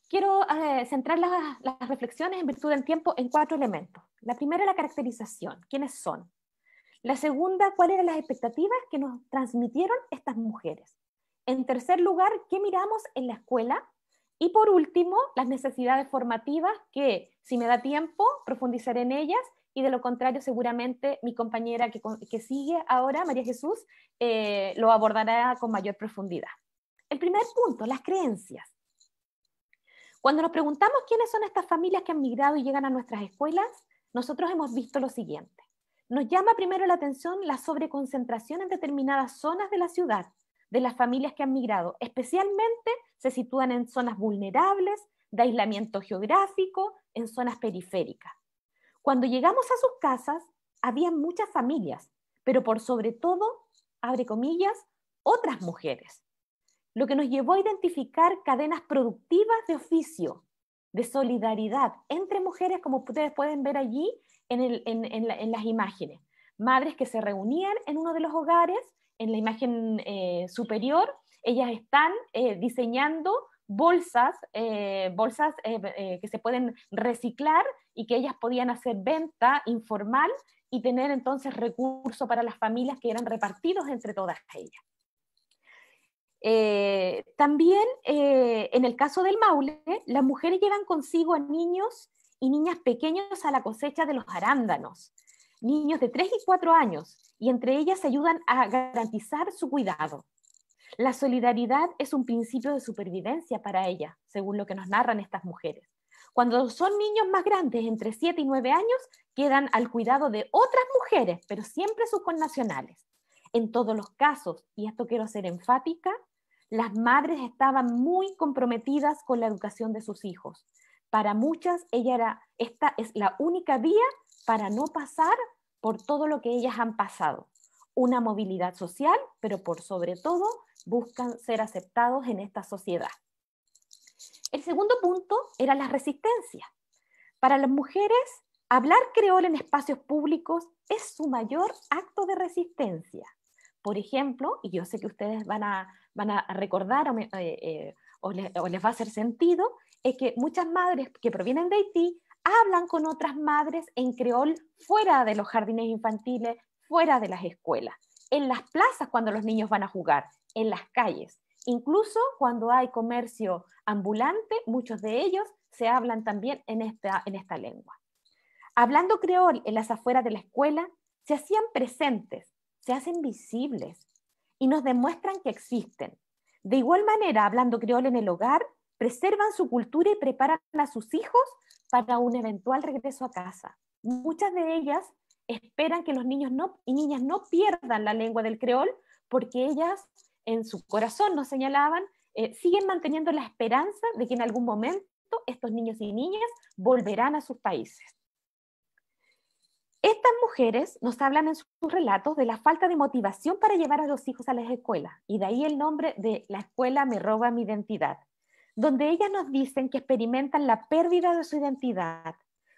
Quiero centrar las reflexiones en virtud del tiempo en 4 elementos. La primera, la caracterización. ¿Quiénes son? La segunda, ¿cuáles eran las expectativas que nos transmitieron estas mujeres? En tercer lugar, ¿qué miramos en la escuela? Y por último, las necesidades formativas que, si me da tiempo, profundizaré en ellas, y de lo contrario, seguramente mi compañera que sigue ahora, María Jesús, lo abordará con mayor profundidad. El primer punto, las creencias. Cuando nos preguntamos quiénes son estas familias que han migrado y llegan a nuestras escuelas, nosotros hemos visto lo siguiente. Nos llama primero la atención la sobreconcentración en determinadas zonas de la ciudad de las familias que han migrado. Especialmente se sitúan en zonas vulnerables, de aislamiento geográfico, en zonas periféricas. Cuando llegamos a sus casas, había muchas familias, pero por sobre todo, abre comillas, otras mujeres. Lo que nos llevó a identificar cadenas productivas de oficio, de solidaridad entre mujeres, como ustedes pueden ver allí en las imágenes. Madres que se reunían en uno de los hogares, en la imagen superior, ellas están diseñando bolsas que se pueden reciclar y que ellas podían hacer venta informal y tener entonces recursos para las familias que eran repartidos entre todas ellas. También en el caso del Maule, las mujeres llevan consigo a niños y niñas pequeños a la cosecha de los arándanos, niños de 3 y 4 años, y entre ellas se ayudan a garantizar su cuidado. La solidaridad es un principio de supervivencia para ellas, según lo que nos narran estas mujeres. Cuando son niños más grandes, entre 7 y 9 años, quedan al cuidado de otras mujeres, pero siempre sus connacionales. En todos los casos, y esto quiero ser enfática, las madres estaban muy comprometidas con la educación de sus hijos. Para muchas, esta es la única vía para no pasar por todo lo que ellas han pasado. Una movilidad social, pero por sobre todo buscan ser aceptados en esta sociedad. El segundo punto era la resistencia. Para las mujeres, hablar creol en espacios públicos es su mayor acto de resistencia. Por ejemplo, y yo sé que ustedes van a recordar o les va a hacer sentido, es que muchas madres que provienen de Haití hablan con otras madres en creol fuera de los jardines infantiles, fuera de las escuelas, en las plazas cuando los niños van a jugar, en las calles. Incluso cuando hay comercio ambulante, muchos de ellos se hablan también en esta lengua. Hablando creol en las afueras de la escuela, se hacían presentes, se hacen visibles y nos demuestran que existen. De igual manera, hablando creol en el hogar, preservan su cultura y preparan a sus hijos para un eventual regreso a casa. Muchas de ellas esperan que los niños y niñas no pierdan la lengua del creol, porque ellas en su corazón, nos señalaban, siguen manteniendo la esperanza de que en algún momento estos niños y niñas volverán a sus países. Estas mujeres nos hablan en sus relatos de la falta de motivación para llevar a los hijos a las escuelas, y de ahí el nombre de La escuela me roba mi identidad, donde ellas nos dicen que experimentan la pérdida de su identidad,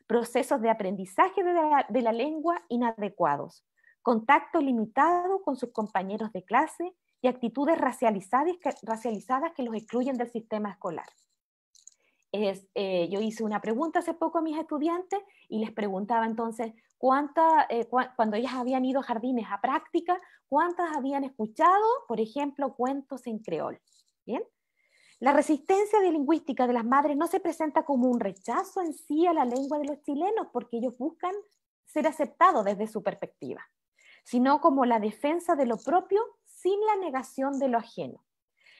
procesos de aprendizaje de la lengua inadecuados, contacto limitado con sus compañeros de clase y actitudes racializadas que los excluyen del sistema escolar. Yo hice una pregunta hace poco a mis estudiantes y les preguntaba entonces cuando ellas habían ido a jardines a práctica, ¿cuántas habían escuchado, por ejemplo, cuentos en creol? ¿Bien? La resistencia lingüística de las madres no se presenta como un rechazo en sí a la lengua de los chilenos, porque ellos buscan ser aceptados desde su perspectiva, sino como la defensa de lo propio sin la negación de lo ajeno.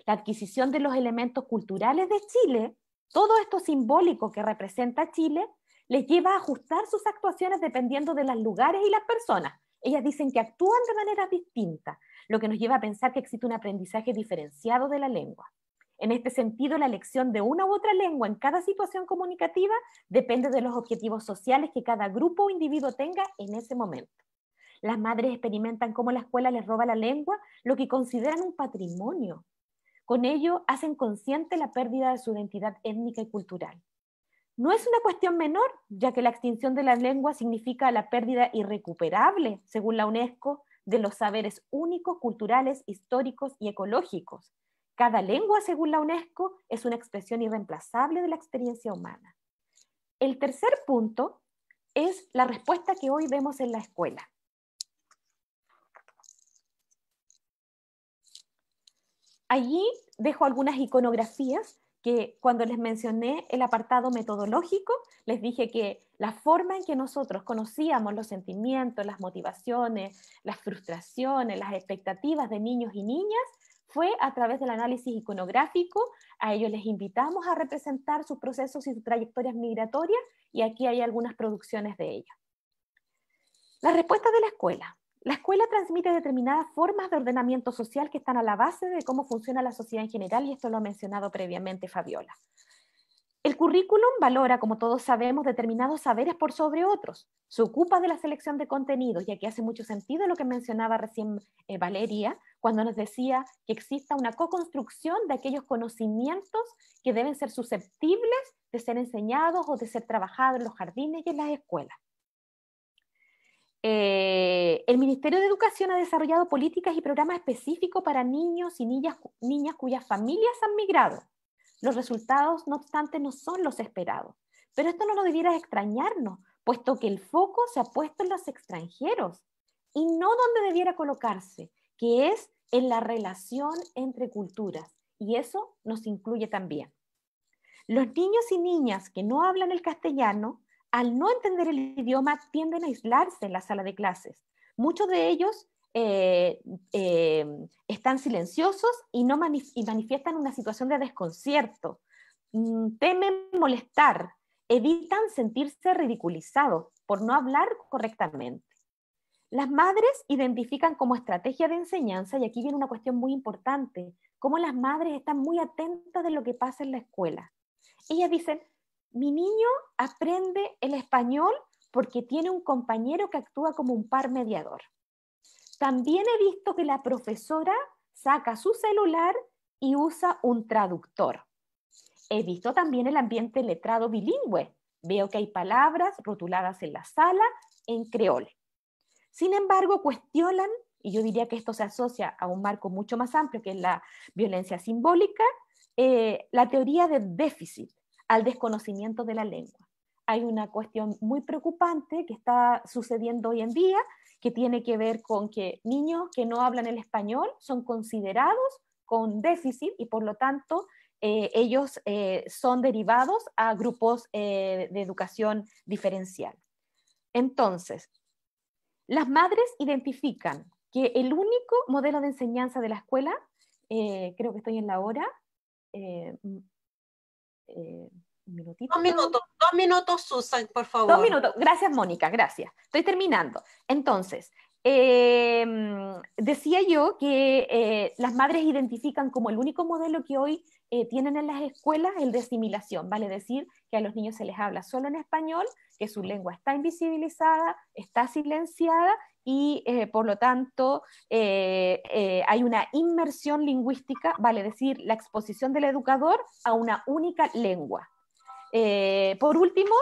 La adquisición de los elementos culturales de Chile, todo esto simbólico que representa Chile, les lleva a ajustar sus actuaciones dependiendo de los lugares y las personas. Ellas dicen que actúan de manera distinta, lo que nos lleva a pensar que existe un aprendizaje diferenciado de la lengua. En este sentido, la elección de una u otra lengua en cada situación comunicativa depende de los objetivos sociales que cada grupo o individuo tenga en ese momento. Las madres experimentan cómo la escuela les roba la lengua, lo que consideran un patrimonio. Con ello, hacen consciente la pérdida de su identidad étnica y cultural. No es una cuestión menor, ya que la extinción de la lengua significa la pérdida irrecuperable, según la UNESCO, de los saberes únicos, culturales, históricos y ecológicos. Cada lengua, según la UNESCO, es una expresión irreemplazable de la experiencia humana. El tercer punto es la respuesta que hoy vemos en la escuela. Allí dejo algunas iconografías que cuando les mencioné el apartado metodológico, les dije que la forma en que nosotros conocíamos los sentimientos, las motivaciones, las frustraciones, las expectativas de niños y niñas, fue a través del análisis iconográfico. A ellos les invitamos a representar sus procesos y sus trayectorias migratorias, y aquí hay algunas producciones de ellos. Las respuestas de la escuela. La escuela transmite determinadas formas de ordenamiento social que están a la base de cómo funciona la sociedad en general, y esto lo ha mencionado previamente Fabiola. El currículum valora, como todos sabemos, determinados saberes por sobre otros. Se ocupa de la selección de contenidos, y aquí hace mucho sentido lo que mencionaba recién Valeria, cuando nos decía que exista una co-construcción de aquellos conocimientos que deben ser susceptibles de ser enseñados o de ser trabajados en los jardines y en las escuelas. El Ministerio de Educación ha desarrollado políticas y programas específicos para niños y niñas cuyas familias han migrado. Los resultados, no obstante, no son los esperados. Pero esto no nos debiera extrañarnos, puesto que el foco se ha puesto en los extranjeros y no donde debiera colocarse, que es en la relación entre culturas, y eso nos incluye también. Los niños y niñas que no hablan el castellano, al no entender el idioma, tienden a aislarse en la sala de clases. Muchos de ellos están silenciosos y manifiestan una situación de desconcierto. Temen molestar, evitan sentirse ridiculizados por no hablar correctamente. Las madres identifican como estrategia de enseñanza, y aquí viene una cuestión muy importante, cómo las madres están muy atentas de lo que pasa en la escuela. Ellas dicen: mi niño aprende el español porque tiene un compañero que actúa como un par mediador. También he visto que la profesora saca su celular y usa un traductor. He visto también el ambiente letrado bilingüe. Veo que hay palabras rotuladas en la sala en creol. Sin embargo, cuestionan, y yo diría que esto se asocia a un marco mucho más amplio, que es la violencia simbólica, la teoría de déficit al desconocimiento de la lengua. Hay una cuestión muy preocupante que está sucediendo hoy en día, que tiene que ver con que niños que no hablan el español son considerados con déficit, y por lo tanto ellos son derivados a grupos de educación diferencial. Entonces, las madres identifican que el único modelo de enseñanza de la escuela, creo que estoy en la hora, un minutito. 2 minutos, Susan, por favor. 2 minutos, gracias Mónica, gracias. Estoy terminando. Entonces, decía yo que las madres identifican como el único modelo que hoy tienen en las escuelas el de asimilación, vale decir que a los niños se les habla solo en español, que su lengua está invisibilizada, está silenciada, y por lo tanto hay una inmersión lingüística, vale decir la exposición del educador a una única lengua. Por último,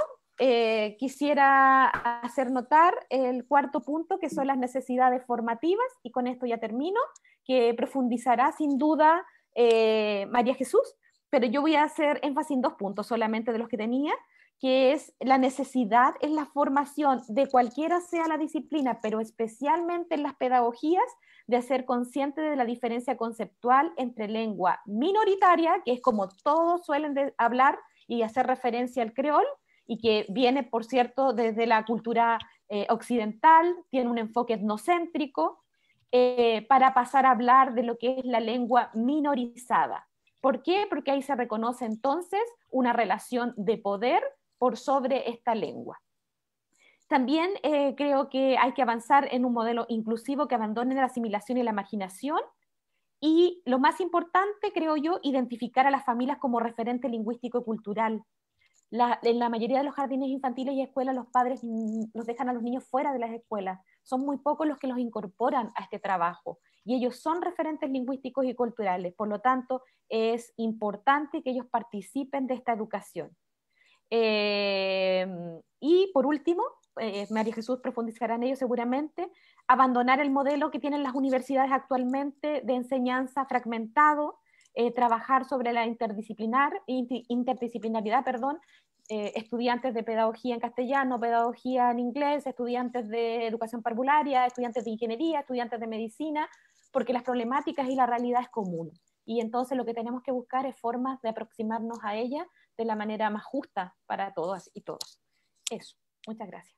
quisiera hacer notar el cuarto punto, que son las necesidades formativas, y con esto ya termino, que profundizará sin duda María Jesús, pero yo voy a hacer énfasis en 2 puntos solamente de los que tenía, que es la necesidad en la formación de cualquiera sea la disciplina, pero especialmente en las pedagogías, de ser consciente de la diferencia conceptual entre lengua minoritaria, que es como todos suelen hablar y hacer referencia al creol, y que viene, por cierto, desde la cultura occidental, tiene un enfoque etnocéntrico, para pasar a hablar de lo que es la lengua minorizada. ¿Por qué? Porque ahí se reconoce entonces una relación de poder por sobre esta lengua. También creo que hay que avanzar en un modelo inclusivo que abandone la asimilación y la marginación. Y lo más importante, creo yo, identificar a las familias como referente lingüístico y cultural. En la mayoría de los jardines infantiles y escuelas los padres los dejan a los niños fuera de las escuelas. Son muy pocos los que los incorporan a este trabajo. Y ellos son referentes lingüísticos y culturales. Por lo tanto, es importante que ellos participen de esta educación. Y por último, María Jesús profundizará en ello seguramente, abandonar el modelo que tienen las universidades actualmente de enseñanza fragmentado, trabajar sobre la interdisciplinaridad, estudiantes de pedagogía en castellano, pedagogía en inglés, estudiantes de educación parvularia, estudiantes de ingeniería, estudiantes de medicina, porque las problemáticas y la realidad es común. Y entonces lo que tenemos que buscar es formas de aproximarnos a ella de la manera más justa para todas y todos. Eso. Muchas gracias.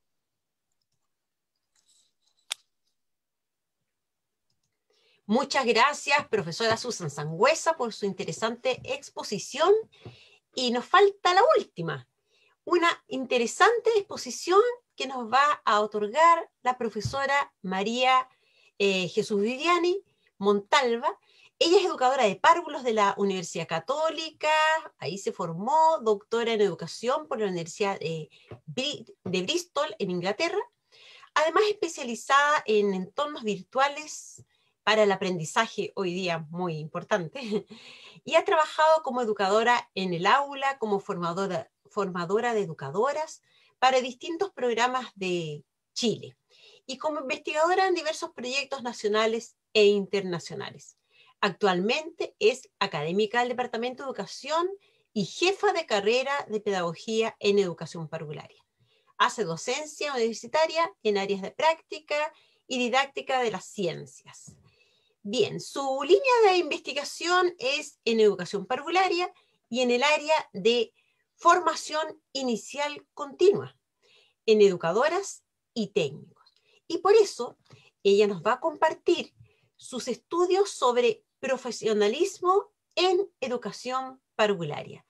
Muchas gracias, profesora Susan Sangüesa, por su interesante exposición. Y nos falta la última, una interesante exposición que nos va a otorgar la profesora María Jesús Viviani Montalva. Ella es educadora de párvulos de la Universidad Católica, ahí se formó, doctora en educación por la Universidad de Bristol en Inglaterra, además especializada en entornos virtuales para el aprendizaje, hoy día muy importante, y ha trabajado como educadora en el aula, como formadora de educadoras para distintos programas de Chile, y como investigadora en diversos proyectos nacionales e internacionales. Actualmente es académica del Departamento de Educación y jefa de carrera de Pedagogía en Educación Parvularia. Hace docencia universitaria en áreas de práctica y didáctica de las ciencias. Bien, su línea de investigación es en educación parvularia y en el área de formación inicial continua, en educadoras y técnicos. Y por eso ella nos va a compartir sus estudios sobre profesionalismo en educación parvularia.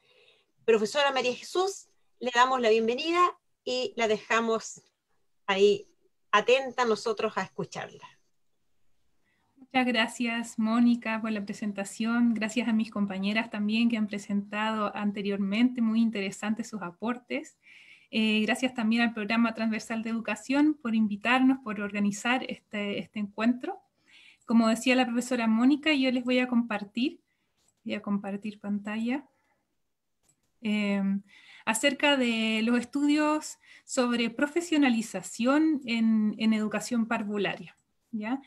Profesora María Jesús, le damos la bienvenida y la dejamos ahí atenta nosotros a escucharla. Muchas gracias, Mónica, por la presentación. Gracias a mis compañeras también que han presentado anteriormente, muy interesantes sus aportes. Gracias también al Programa Transversal de Educación por invitarnos, por organizar este encuentro. Como decía la profesora Mónica, yo les voy a compartir pantalla, acerca de los estudios sobre profesionalización en educación parvularia, ¿ya?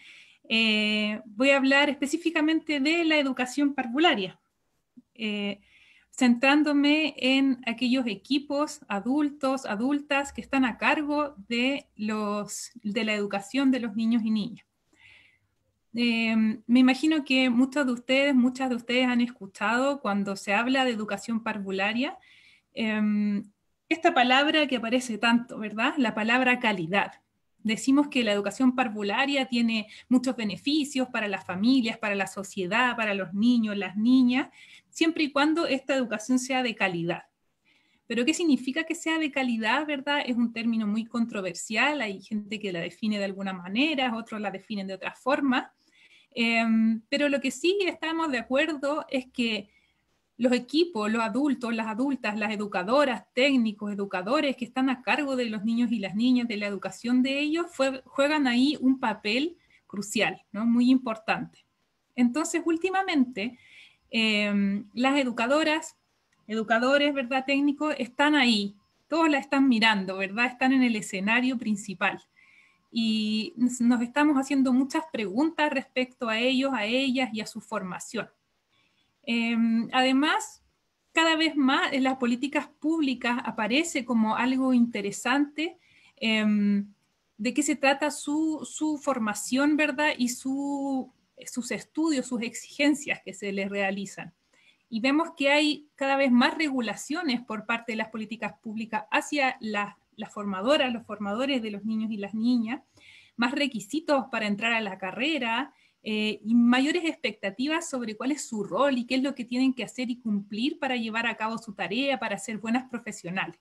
Voy a hablar específicamente de la educación parvularia, centrándome en aquellos equipos adultos, adultas que están a cargo de la educación de los niños y niñas. Me imagino que muchas de ustedes han escuchado cuando se habla de educación parvularia, esta palabra que aparece tanto, ¿verdad? La palabra calidad. Decimos que la educación parvularia tiene muchos beneficios para las familias, para la sociedad, para los niños, las niñas, siempre y cuando esta educación sea de calidad. Pero ¿qué significa que sea de calidad, verdad? Es un término muy controversial, hay gente que la define de alguna manera, otros la definen de otra forma, pero lo que sí estamos de acuerdo es que los equipos, los adultos, las adultas, las educadoras, técnicos, educadores que están a cargo de los niños y las niñas, de la educación de ellos, juegan ahí un papel crucial, ¿no? Muy importante. Entonces, últimamente, las educadoras, educadores, ¿verdad? Técnicos, están ahí todos la están mirando, ¿verdad? Están en el escenario principal. Y nos estamos haciendo muchas preguntas respecto a ellos, a ellas y a su formación. Además, cada vez más en las políticas públicas aparece como algo interesante de qué se trata su formación, ¿verdad? Y sus estudios, sus exigencias que se les realizan. Y vemos que hay cada vez más regulaciones por parte de las políticas públicas hacia las formadoras, los formadores de los niños y las niñas, más requisitos para entrar a la carrera, y mayores expectativas sobre cuál es su rol y qué es lo que tienen que hacer y cumplir para llevar a cabo su tarea, para ser buenas profesionales.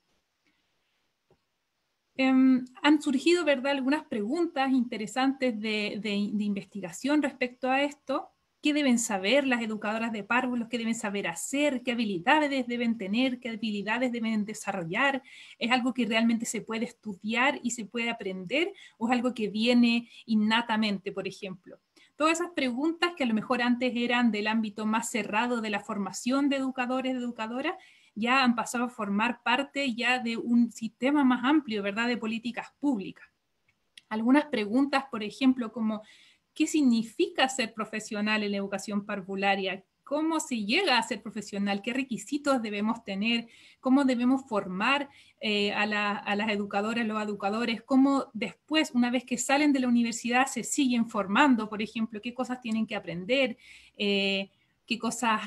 Han surgido, ¿verdad?, algunas preguntas interesantes de investigación respecto a esto. ¿Qué deben saber las educadoras de párvulos? ¿Qué deben saber hacer? ¿Qué habilidades deben tener? ¿Qué habilidades deben desarrollar? ¿Es algo que realmente se puede estudiar y se puede aprender? ¿O es algo que viene innatamente, por ejemplo? Todas esas preguntas que a lo mejor antes eran del ámbito más cerrado de la formación de educadores, de educadoras, ya han pasado a formar parte ya de un sistema más amplio, ¿verdad?, de políticas públicas. Algunas preguntas, por ejemplo, como ¿qué significa ser profesional en la educación parvularia? ¿Cómo se llega a ser profesional? ¿Qué requisitos debemos tener? ¿Cómo debemos formar a las educadoras, los educadores? ¿Cómo después, una vez que salen de la universidad, se siguen formando? Por ejemplo, ¿qué cosas tienen que aprender? ¿Qué cosas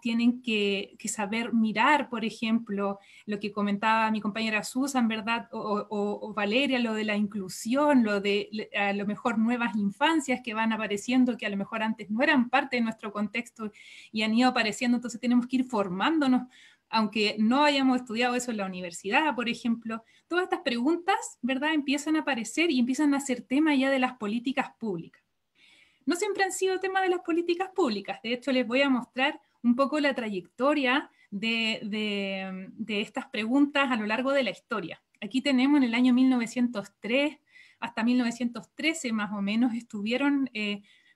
tienen que saber mirar? Por ejemplo, lo que comentaba mi compañera Susan, ¿verdad? O Valeria, lo de la inclusión, lo de a lo mejor nuevas infancias que van apareciendo, que a lo mejor antes no eran parte de nuestro contexto y han ido apareciendo, entonces tenemos que ir formándonos, aunque no hayamos estudiado eso en la universidad, por ejemplo. Todas estas preguntas, ¿verdad?, empiezan a aparecer y empiezan a ser tema ya de las políticas públicas. No siempre han sido tema de las políticas públicas. De hecho, les voy a mostrar un poco la trayectoria de estas preguntas a lo largo de la historia. Aquí tenemos en el año 1903 hasta 1913 más o menos estuvieron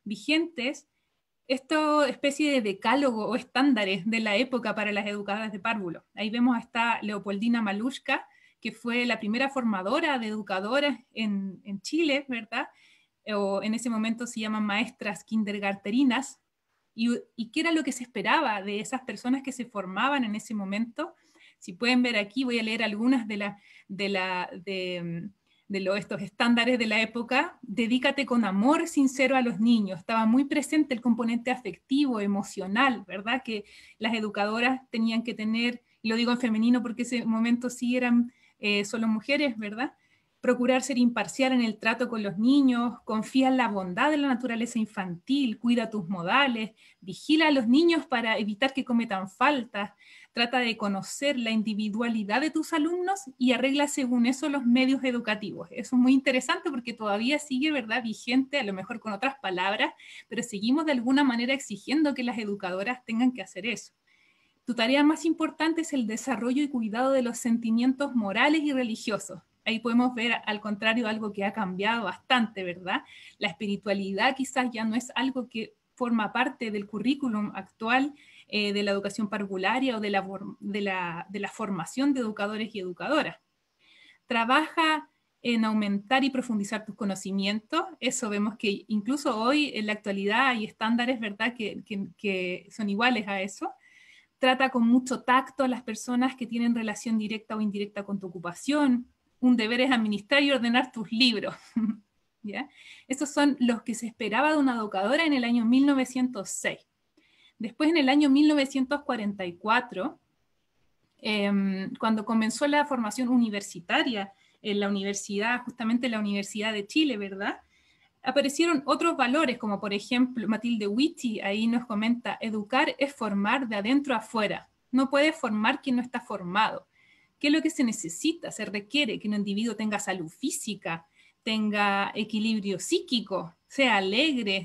vigentes esta especie de decálogo o estándares de la época para las educadoras de párvulo. Ahí vemos a esta Leopoldina Malushka, que fue la primera formadora de educadoras en Chile, ¿verdad?, o en ese momento se llaman maestras kindergarterinas, y qué era lo que se esperaba de esas personas que se formaban en ese momento. Si pueden ver aquí, voy a leer algunas de estos estándares de la época. Dedícate con amor sincero a los niños. Estaba muy presente el componente afectivo, emocional, ¿verdad?, que las educadoras tenían que tener, y lo digo en femenino porque ese momento sí eran solo mujeres, ¿verdad? Procurar ser imparcial en el trato con los niños, confía en la bondad de la naturaleza infantil, cuida tus modales, vigila a los niños para evitar que cometan faltas, trata de conocer la individualidad de tus alumnos y arregla según eso los medios educativos. Eso es muy interesante porque todavía sigue, ¿verdad?, vigente, a lo mejor con otras palabras, pero seguimos de alguna manera exigiendo que las educadoras tengan que hacer eso. Tu tarea más importante es el desarrollo y cuidado de los sentimientos morales y religiosos. Ahí podemos ver, al contrario, algo que ha cambiado bastante, ¿verdad? La espiritualidad quizás ya no es algo que forma parte del currículum actual de la educación parvularia o de la formación de educadores y educadoras. Trabaja en aumentar y profundizar tus conocimientos. Eso vemos que incluso hoy en la actualidad hay estándares, ¿verdad?, que son iguales a eso. Trata con mucho tacto a las personas que tienen relación directa o indirecta con tu ocupación. Un deber es administrar y ordenar tus libros. ¿Ya? Estos son los que se esperaba de una educadora en el año 1906. Después, en el año 1944, cuando comenzó la formación universitaria en la universidad, justamente la Universidad de Chile, ¿verdad?, aparecieron otros valores, como por ejemplo, Matilde Whitty ahí nos comenta, educar es formar de adentro a afuera. No puede formar quien no está formado. ¿Qué es lo que se necesita? Se requiere que un individuo tenga salud física, tenga equilibrio psíquico, sea alegre,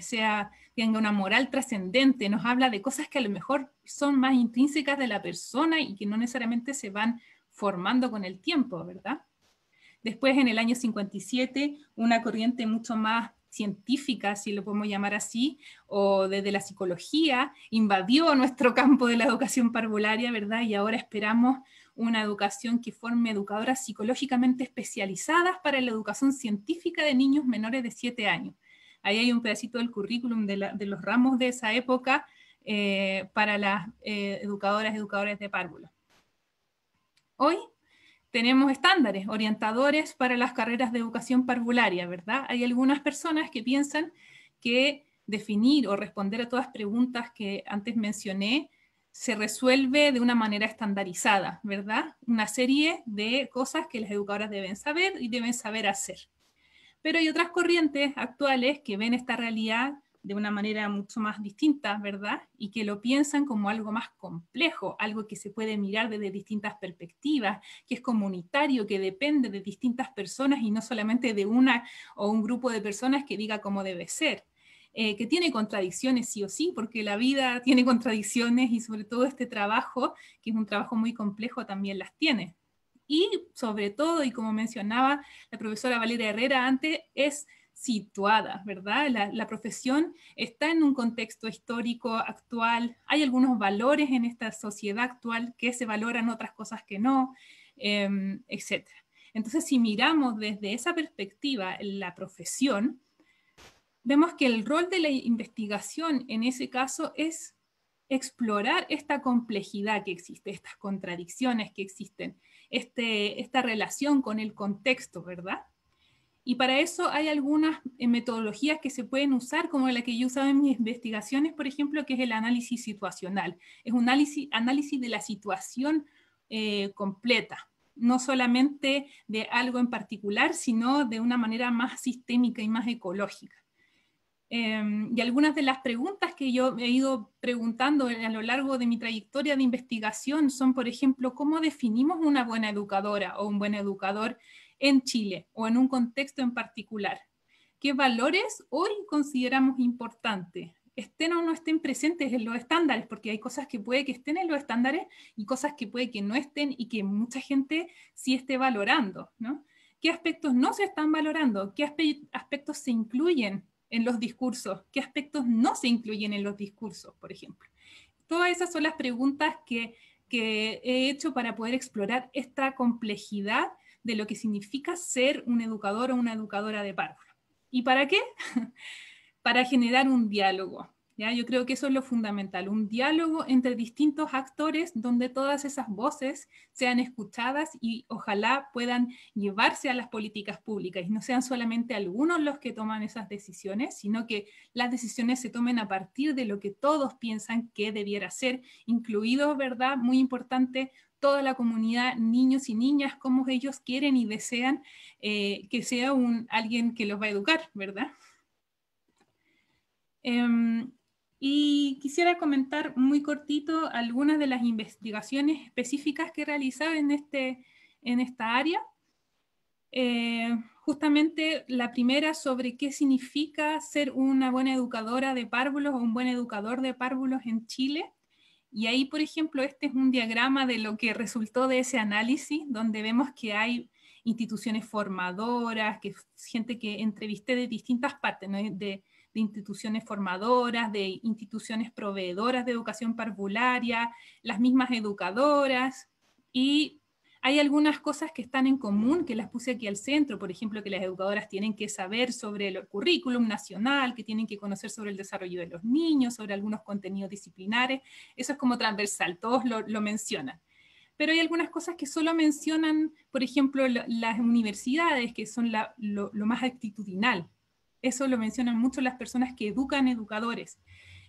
tenga una moral trascendente. Nos habla de cosas que a lo mejor son más intrínsecas de la persona y que no necesariamente se van formando con el tiempo, ¿verdad? Después, en el año 57, una corriente mucho más científica, si lo podemos llamar así, o desde la psicología, invadió nuestro campo de la educación parvularia, ¿verdad? Y ahora esperamos una educación que forme educadoras psicológicamente especializadas para la educación científica de niños menores de 7 años. Ahí hay un pedacito del currículum de los ramos de esa época para las educadores de párvulos. Hoy tenemos estándares, orientadores para las carreras de educación parvularia, ¿verdad? Hay algunas personas que piensan que definir o responder a todas las preguntas que antes mencioné se resuelve de una manera estandarizada, ¿verdad? Una serie de cosas que las educadoras deben saber y deben saber hacer. Pero hay otras corrientes actuales que ven esta realidad de una manera mucho más distinta, ¿verdad? Y que lo piensan como algo más complejo, algo que se puede mirar desde distintas perspectivas, que es comunitario, que depende de distintas personas y no solamente de una o un grupo de personas que diga cómo debe ser. Que tiene contradicciones sí o sí, porque la vida tiene contradicciones y sobre todo este trabajo, que es un trabajo muy complejo, también las tiene. Y sobre todo, y como mencionaba la profesora Valeria Herrera antes, es situada, ¿verdad? La profesión está en un contexto histórico actual, hay algunos valores en esta sociedad actual que se valoran, otras cosas que no, etc. Entonces, si miramos desde esa perspectiva la profesión, vemos que el rol de la investigación en ese caso es explorar esta complejidad que existe, estas contradicciones que existen, esta relación con el contexto, ¿verdad? Y para eso hay algunas metodologías que se pueden usar, como la que yo usaba en mis investigaciones, por ejemplo, que es el análisis situacional. Es un análisis de la situación completa, no solamente de algo en particular, sino de una manera más sistémica y más ecológica. Y algunas de las preguntas que yo he ido preguntando a lo largo de mi trayectoria de investigación son, por ejemplo, ¿cómo definimos una buena educadora o un buen educador en Chile o en un contexto en particular? ¿Qué valores hoy consideramos importantes? Estén o no estén presentes en los estándares, porque hay cosas que puede que estén en los estándares y cosas que puede que no estén y que mucha gente sí esté valorando, ¿no? ¿Qué aspectos no se están valorando? ¿Qué aspectos se incluyen en los discursos? ¿Qué aspectos no se incluyen en los discursos, por ejemplo? Todas esas son las preguntas que he hecho para poder explorar esta complejidad de lo que significa ser un educador o una educadora de párvulo. ¿Y para qué? Para generar un diálogo. ¿Ya? Yo creo que eso es lo fundamental, un diálogo entre distintos actores donde todas esas voces sean escuchadas y ojalá puedan llevarse a las políticas públicas y no sean solamente algunos los que toman esas decisiones, sino que las decisiones se tomen a partir de lo que todos piensan que debiera ser, incluido, ¿verdad? Muy importante, toda la comunidad, niños y niñas, como ellos quieren y desean que sea alguien que los va a educar, ¿verdad? Y quisiera comentar muy cortito algunas de las investigaciones específicas que he realizado en esta área. Justamente la primera sobre qué significa ser una buena educadora de párvulos o un buen educador de párvulos en Chile. Y ahí, por ejemplo, este es un diagrama de lo que resultó de ese análisis, donde vemos que hay instituciones formadoras, gente que entrevisté de distintas partes, ¿no? de instituciones formadoras, de instituciones proveedoras de educación parvularia, las mismas educadoras, y hay algunas cosas que están en común, que las puse aquí al centro, por ejemplo, que las educadoras tienen que saber sobre el currículum nacional, que tienen que conocer sobre el desarrollo de los niños, sobre algunos contenidos disciplinares, eso es como transversal, todos lo mencionan. Pero hay algunas cosas que solo mencionan, por ejemplo, las universidades, que son lo más actitudinal. Eso lo mencionan mucho las personas que educan educadores.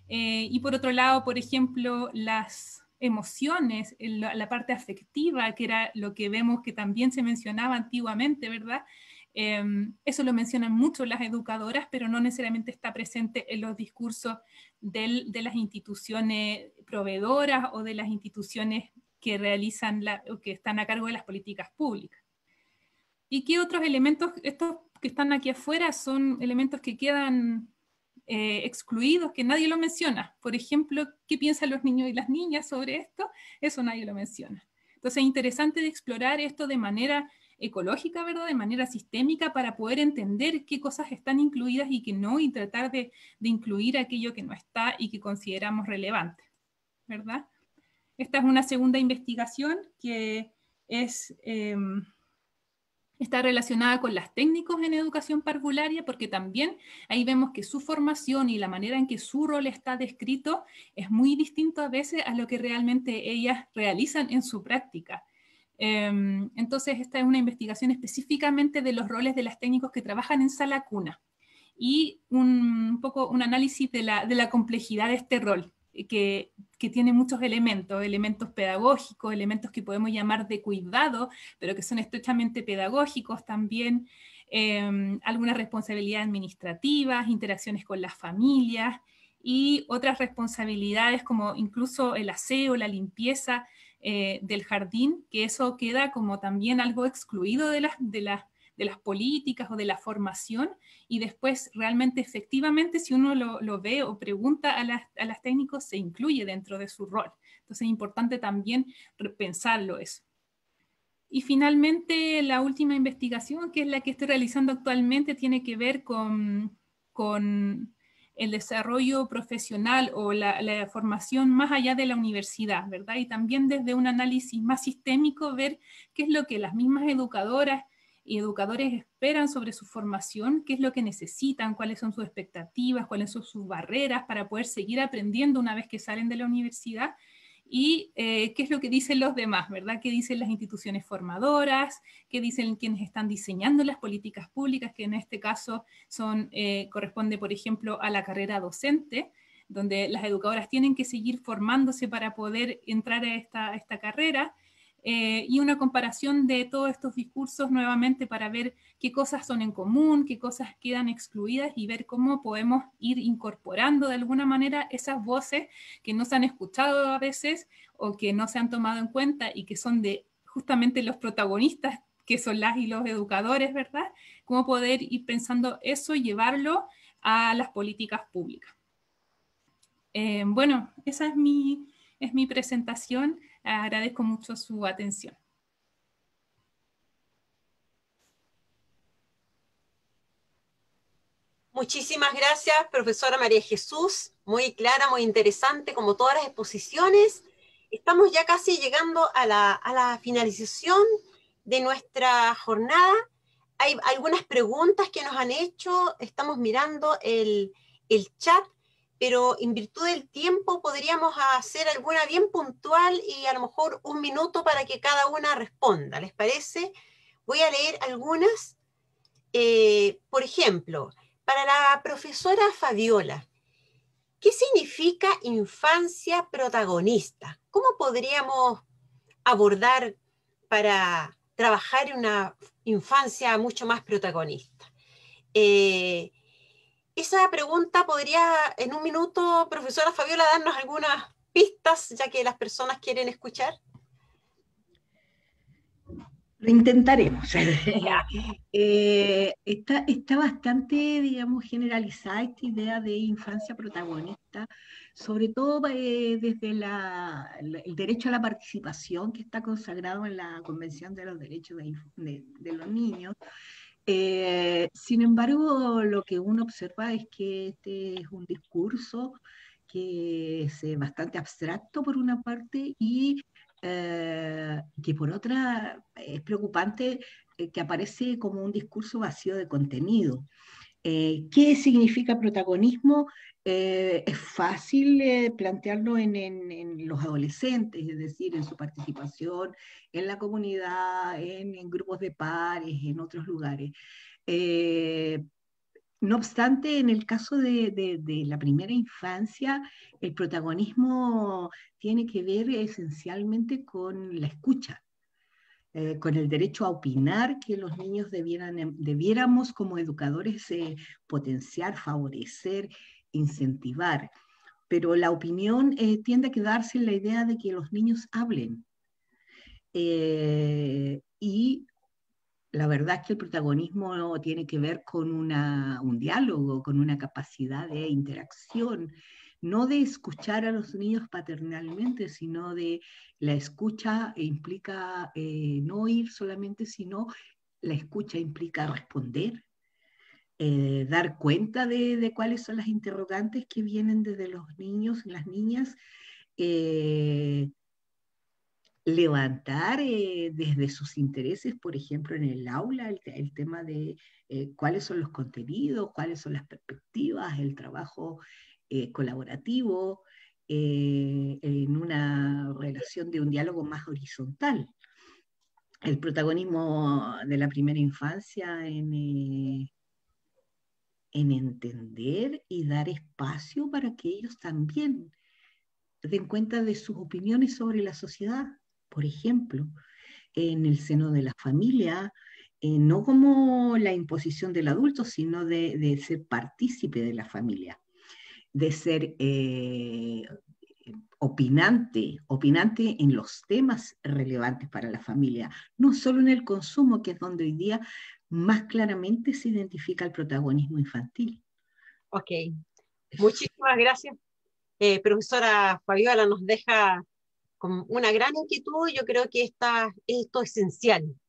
Y por otro lado, por ejemplo, las emociones, la parte afectiva, que era lo que vemos que también se mencionaba antiguamente, ¿verdad? Eso lo mencionan mucho las educadoras, pero no necesariamente está presente en los discursos de las instituciones proveedoras o de las instituciones que realizan o que están a cargo de las políticas públicas. ¿Y qué otros elementos, estos que están aquí afuera, son elementos que quedan excluidos, que nadie lo menciona? Por ejemplo, ¿qué piensan los niños y las niñas sobre esto? Eso nadie lo menciona. Entonces es interesante de explorar esto de manera ecológica, ¿verdad? De manera sistémica, para poder entender qué cosas están incluidas y qué no, y tratar de incluir aquello que no está y que consideramos relevante, ¿verdad? Esta es una segunda investigación que está relacionada con las técnicos en educación parvularia, porque también ahí vemos que su formación y la manera en que su rol está descrito es muy distinto a veces a lo que realmente ellas realizan en su práctica. Entonces, esta es una investigación específicamente de los roles de las técnicos que trabajan en sala cuna y un poco un análisis de la complejidad de este rol, que tiene muchos elementos pedagógicos, elementos que podemos llamar de cuidado, pero que son estrechamente pedagógicos también, algunas responsabilidades administrativas, interacciones con las familias y otras responsabilidades como incluso el aseo, la limpieza del jardín, que eso queda como también algo excluido de las políticas o de la formación, y después realmente efectivamente si uno lo ve o pregunta a las técnicos se incluye dentro de su rol. Entonces es importante también repensarlo eso. Y finalmente la última investigación, que es la que estoy realizando actualmente, tiene que ver con el desarrollo profesional o la formación más allá de la universidad, ¿verdad? Y también desde un análisis más sistémico ver qué es lo que las mismas educadoras y educadores esperan sobre su formación, qué es lo que necesitan, cuáles son sus expectativas, cuáles son sus barreras para poder seguir aprendiendo una vez que salen de la universidad, y qué es lo que dicen los demás, ¿verdad? ¿Qué dicen las instituciones formadoras? ¿Qué dicen quienes están diseñando las políticas públicas, que en este caso corresponde, por ejemplo, a la carrera docente, donde las educadoras tienen que seguir formándose para poder entrar a esta carrera? Y una comparación de todos estos discursos nuevamente para ver qué cosas son en común, qué cosas quedan excluidas y ver cómo podemos ir incorporando de alguna manera esas voces que no se han escuchado a veces o que no se han tomado en cuenta y que son de justamente los protagonistas, que son las y los educadores, ¿verdad? Cómo poder ir pensando eso y llevarlo a las políticas públicas. Bueno, esa es mi presentación. Agradezco mucho su atención. Muchísimas gracias, profesora María Jesús. Muy clara, muy interesante, como todas las exposiciones. Estamos ya casi llegando a la finalización de nuestra jornada. Hay algunas preguntas que nos han hecho. Estamos mirando el chat, pero en virtud del tiempo podríamos hacer alguna bien puntual y a lo mejor 1 minuto para que cada una responda. ¿Les parece? Voy a leer algunas. Por ejemplo, para la profesora Fabiola, ¿qué significa infancia protagonista? ¿Cómo podríamos abordar para trabajar en una infancia mucho más protagonista? Esa pregunta podría, en 1 minuto, profesora Fabiola, darnos algunas pistas, ya que las personas quieren escuchar. Lo intentaremos. Está bastante, digamos, generalizada esta idea de infancia protagonista, sobre todo desde el derecho a la participación que está consagrado en la Convención de los Derechos de los Niños. Sin embargo, lo que uno observa es que este es un discurso que es bastante abstracto por una parte y que por otra es preocupante que aparece como un discurso vacío de contenido. ¿Qué significa protagonismo? Es fácil plantearlo en los adolescentes, es decir, en su participación en la comunidad, en grupos de pares, en otros lugares. No obstante, en el caso de la primera infancia, el protagonismo tiene que ver esencialmente con la escucha, con el derecho a opinar que los niños debiéramos como educadores potenciar, favorecer, incentivar. Pero la opinión tiende a quedarse en la idea de que los niños hablen. Y la verdad es que el protagonismo tiene que ver con un diálogo, con una capacidad de interacción, no de escuchar a los niños paternalmente, sino de la escucha implica no oír solamente, sino la escucha implica responder, dar cuenta de cuáles son las interrogantes que vienen desde los niños y las niñas, levantar desde sus intereses, por ejemplo, en el aula, el tema de cuáles son los contenidos, cuáles son las perspectivas, el trabajo colaborativo, en una relación de un diálogo más horizontal. El protagonismo de la primera infancia en entender y dar espacio para que ellos también den cuenta de sus opiniones sobre la sociedad, por ejemplo, en el seno de la familia, no como la imposición del adulto, sino de ser partícipe de la familia, de ser opinante en los temas relevantes para la familia, no solo en el consumo, que es donde hoy día más claramente se identifica el protagonismo infantil. Ok, muchísimas gracias. Profesora Fabiola nos deja con una gran inquietud. Yo creo que esto es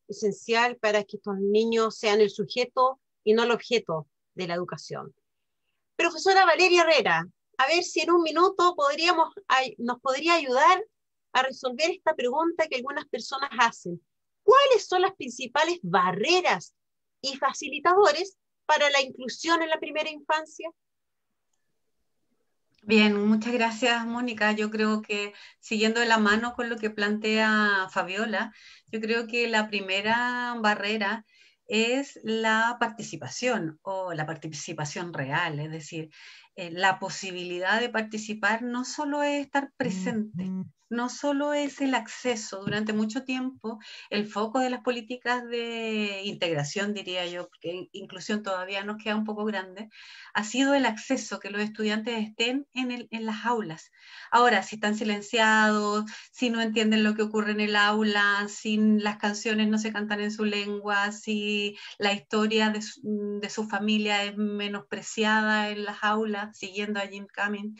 esencial para que estos niños sean el sujeto y no el objeto de la educación. Profesora Valeria Herrera, a ver si en un minuto nos podría ayudar a resolver esta pregunta que algunas personas hacen. ¿Cuáles son las principales barreras y facilitadores para la inclusión en la primera infancia? Bien, muchas gracias, Mónica. Yo creo que siguiendo de la mano con lo que plantea Fabiola, yo creo que la primera barrera es la participación o la participación real, es decir, la posibilidad de participar no solo es estar presente, no solo es el acceso. Durante mucho tiempo, el foco de las políticas de integración, diría yo, porque inclusión todavía nos queda un poco grande, ha sido el acceso, que los estudiantes estén en las aulas. Ahora, si están silenciados, si no entienden lo que ocurre en el aula, si las canciones no se cantan en su lengua, si la historia de su familia es menospreciada en las aulas, siguiendo a Jim Cummings,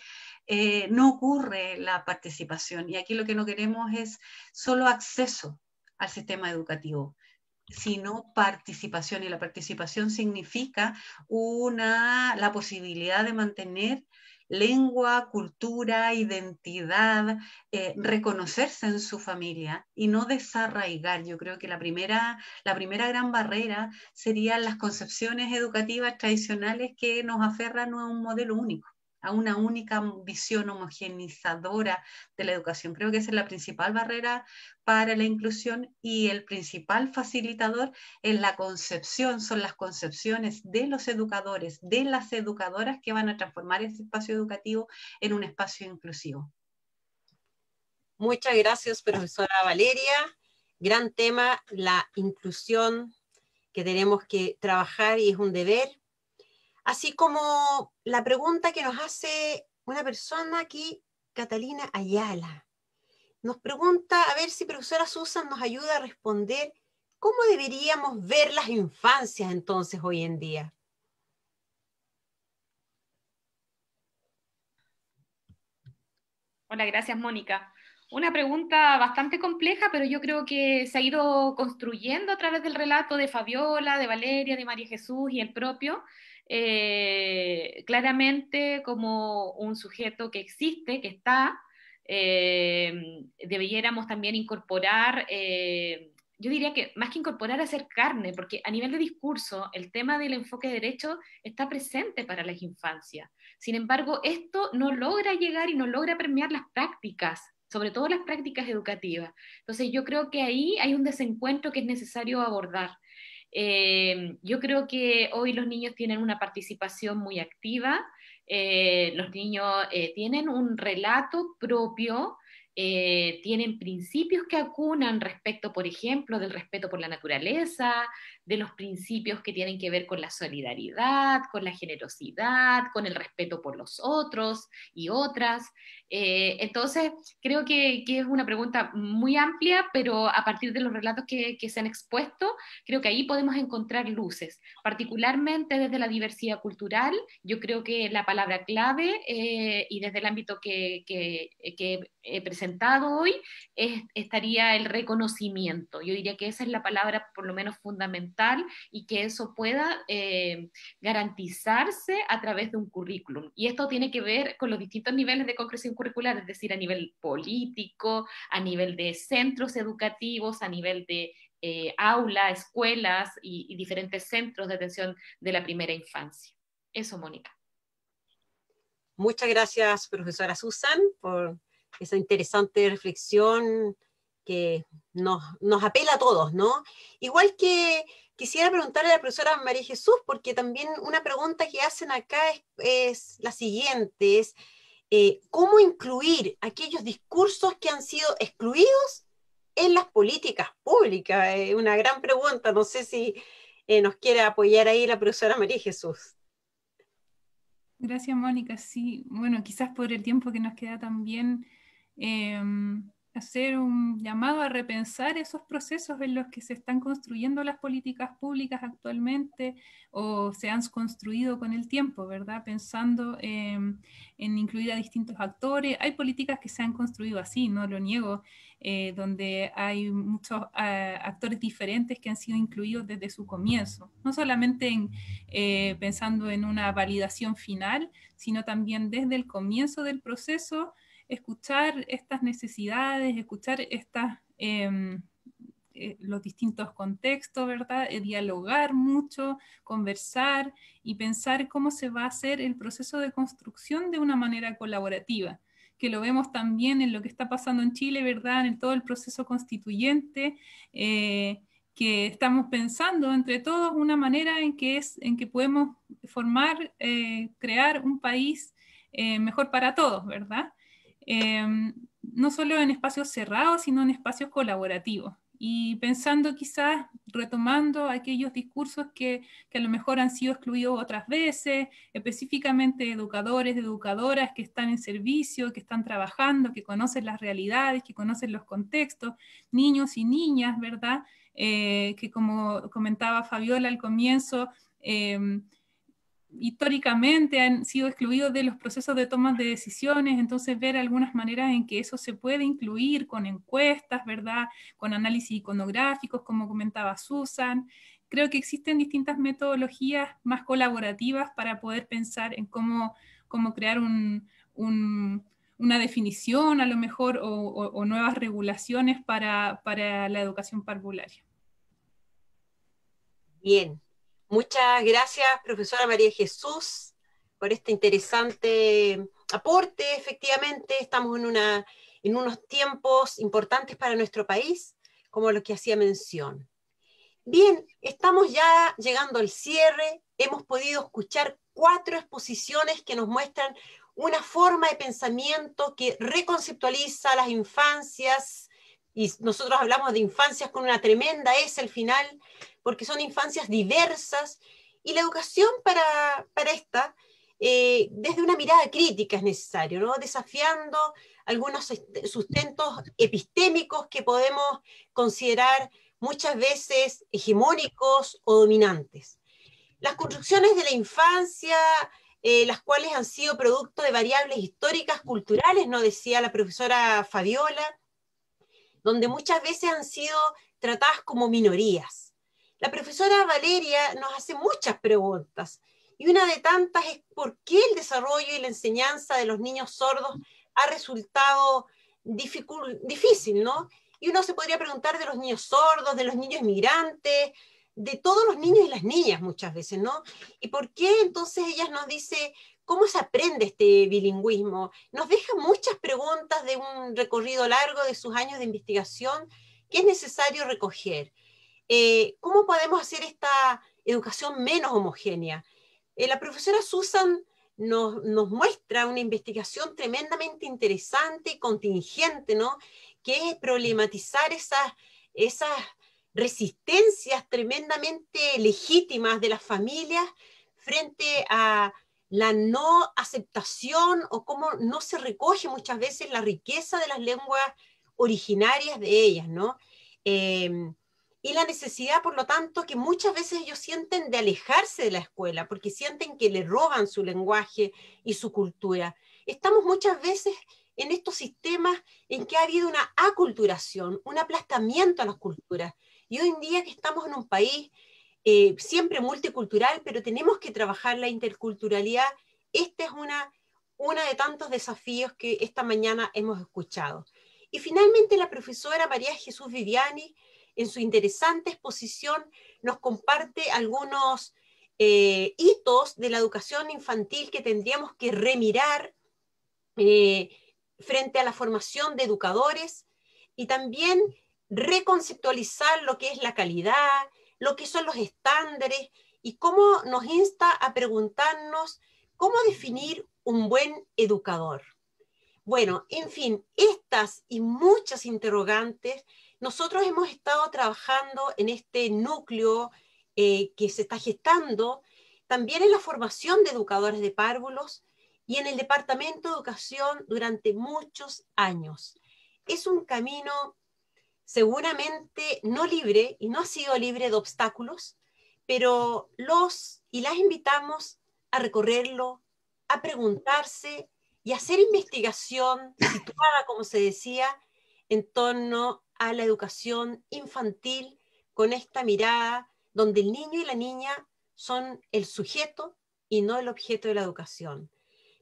no ocurre la participación. Y aquí lo que no queremos es solo acceso al sistema educativo, sino participación. Y la participación significa la posibilidad de mantener lengua, cultura, identidad, reconocerse en su familia y no desarraigar. Yo creo que la primera gran barrera serían las concepciones educativas tradicionales que nos aferran a un modelo único, a una única visión homogeneizadora de la educación. Creo que esa es la principal barrera para la inclusión, y el principal facilitador es la concepción, son las concepciones de los educadores, de las educadoras, que van a transformar ese espacio educativo en un espacio inclusivo. Muchas gracias, profesora Valeria. Gran tema, la inclusión, que tenemos que trabajar y es un deber. Así como la pregunta que nos hace una persona aquí, Catalina Ayala. Nos pregunta, a ver si profesora Susan nos ayuda a responder, ¿cómo deberíamos ver las infancias entonces hoy en día? Hola, gracias, Mónica. Una pregunta bastante compleja, pero yo creo que se ha ido construyendo a través del relato de Fabiola, de Valeria, de María Jesús y el propio, claramente como un sujeto que existe, que está. Debiéramos también incorporar, yo diría que más que incorporar, hacer carne, porque a nivel de discurso el tema del enfoque de derecho está presente para las infancias. Sin embargo, esto no logra llegar y no logra permear las prácticas, sobre todo las prácticas educativas. Entonces yo creo que ahí hay un desencuentro que es necesario abordar. Yo creo que hoy los niños tienen una participación muy activa, los niños tienen un relato propio, tienen principios que acunan respecto, por ejemplo, del respeto por la naturaleza, de los principios que tienen que ver con la solidaridad, con la generosidad, con el respeto por los otros y otras. Entonces, creo que es una pregunta muy amplia, pero a partir de los relatos que se han expuesto, creo que ahí podemos encontrar luces, particularmente desde la diversidad cultural. Yo creo que la palabra clave, y desde el ámbito que he presentado presentado hoy, estaría el reconocimiento. Yo diría que esa es la palabra por lo menos fundamental, y que eso pueda garantizarse a través de un currículum. Y esto tiene que ver con los distintos niveles de concreción curricular, es decir, a nivel político, a nivel de centros educativos, a nivel de aula, escuelas y diferentes centros de atención de la primera infancia. Eso, Mónica. Muchas gracias, profesora Susan, por esa interesante reflexión que nos apela a todos, ¿no? Igual que quisiera preguntarle a la profesora María Jesús, porque también una pregunta que hacen acá es la siguiente, es ¿cómo incluir aquellos discursos que han sido excluidos en las políticas públicas? Una gran pregunta, no sé si nos quiere apoyar ahí la profesora María Jesús. Gracias, Mónica. Sí, bueno, quizás por el tiempo que nos queda también hacer un llamado a repensar esos procesos en los que se están construyendo las políticas públicas actualmente o se han construido con el tiempo, ¿verdad? Pensando en incluir a distintos actores. Hay políticas que se han construido así, no lo niego, donde hay muchos actores diferentes que han sido incluidos desde su comienzo, no solamente pensando en una validación final, sino también desde el comienzo del proceso, escuchar estas necesidades, escuchar los distintos contextos, ¿verdad? Dialogar mucho, conversar y pensar cómo se va a hacer el proceso de construcción de una manera colaborativa, que lo vemos también en lo que está pasando en Chile, ¿verdad? En todo el proceso constituyente, que estamos pensando entre todos una manera en que podemos formar, crear un país mejor para todos, ¿verdad? No solo en espacios cerrados, sino en espacios colaborativos. Y pensando quizás, retomando aquellos discursos que a lo mejor han sido excluidos otras veces, específicamente educadores, educadoras que están en servicio, que están trabajando, que conocen las realidades, que conocen los contextos, niños y niñas, ¿verdad? Que como comentaba Fabiola al comienzo, históricamente han sido excluidos de los procesos de toma de decisiones, entonces ver algunas maneras en que eso se puede incluir con encuestas, ¿verdad? Con análisis iconográficos, como comentaba Susan. Creo que existen distintas metodologías más colaborativas para poder pensar en cómo crear una definición a lo mejor o nuevas regulaciones para la educación parvularia. Bien. Muchas gracias, profesora María Jesús, por este interesante aporte. Efectivamente, estamos en unos tiempos importantes para nuestro país, como los que hacía mención. Bien, estamos ya llegando al cierre. Hemos podido escuchar 4 exposiciones que nos muestran una forma de pensamiento que reconceptualiza las infancias, y nosotros hablamos de infancias con una tremenda S al final, porque son infancias diversas, y la educación para esta, desde una mirada crítica es necesario, ¿no? Desafiando algunos sustentos epistémicos que podemos considerar muchas veces hegemónicos o dominantes. Las construcciones de la infancia, las cuales han sido producto de variables históricas, culturales, nos decía la profesora Fabiola, donde muchas veces han sido tratadas como minorías. La profesora Valeria nos hace muchas preguntas, y una de tantas es por qué el desarrollo y la enseñanza de los niños sordos ha resultado difícil, ¿no? Y uno se podría preguntar de los niños sordos, de los niños inmigrantes, de todos los niños y las niñas muchas veces, ¿no? ¿Y por qué entonces ella nos dice cómo se aprende este bilingüismo? Nos deja muchas preguntas de un recorrido largo de sus años de investigación que es necesario recoger. ¿Cómo podemos hacer esta educación menos homogénea? La profesora Susan nos muestra una investigación tremendamente interesante y contingente, ¿no? Que es problematizar esas resistencias tremendamente legítimas de las familias frente a la no aceptación o cómo no se recoge muchas veces la riqueza de las lenguas originarias de ellas, ¿no? Y la necesidad, por lo tanto, que muchas veces ellos sienten de alejarse de la escuela, porque sienten que le roban su lenguaje y su cultura. Estamos muchas veces en estos sistemas en que ha habido una aculturación, un aplastamiento a las culturas. Y hoy en día que estamos en un país siempre multicultural, pero tenemos que trabajar la interculturalidad, este es uno de tantos desafíos que esta mañana hemos escuchado. Y finalmente la profesora María Jesús Viviani, en su interesante exposición, nos comparte algunos hitos de la educación infantil que tendríamos que remirar frente a la formación de educadores y también reconceptualizar lo que es la calidad, lo que son los estándares y cómo nos insta a preguntarnos cómo definir un buen educador. Bueno, en fin, estas y muchas interrogantes, nosotros hemos estado trabajando en este núcleo que se está gestando, también en la formación de educadores de párvulos y en el Departamento de Educación durante muchos años. Es un camino seguramente no libre y no ha sido libre de obstáculos, pero los y las invitamos a recorrerlo, a preguntarse y a hacer investigación situada, como se decía, en torno a la educación infantil con esta mirada donde el niño y la niña son el sujeto y no el objeto de la educación.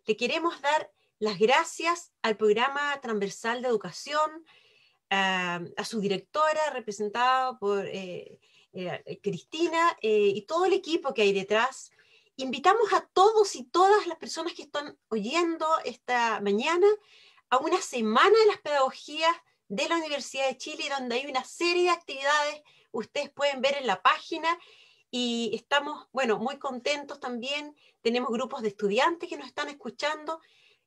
Le queremos dar las gracias al Programa Transversal de Educación, a su directora, representada por Cristina, y todo el equipo que hay detrás. Invitamos a todos y todas las personas que están oyendo esta mañana a una semana de las pedagogías de la Universidad de Chile, donde hay una serie de actividades, ustedes pueden ver en la página, y estamos, bueno, muy contentos también. Tenemos grupos de estudiantes que nos están escuchando,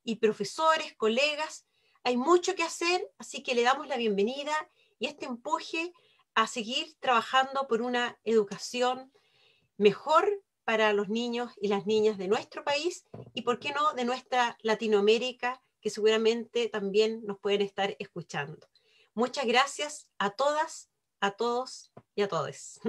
y profesores, colegas. Hay mucho que hacer, así que le damos la bienvenida y este empuje a seguir trabajando por una educación mejor para los niños y las niñas de nuestro país y, por qué no, de nuestra Latinoamérica, que seguramente también nos pueden estar escuchando. Muchas gracias a todas, a todos y a todes.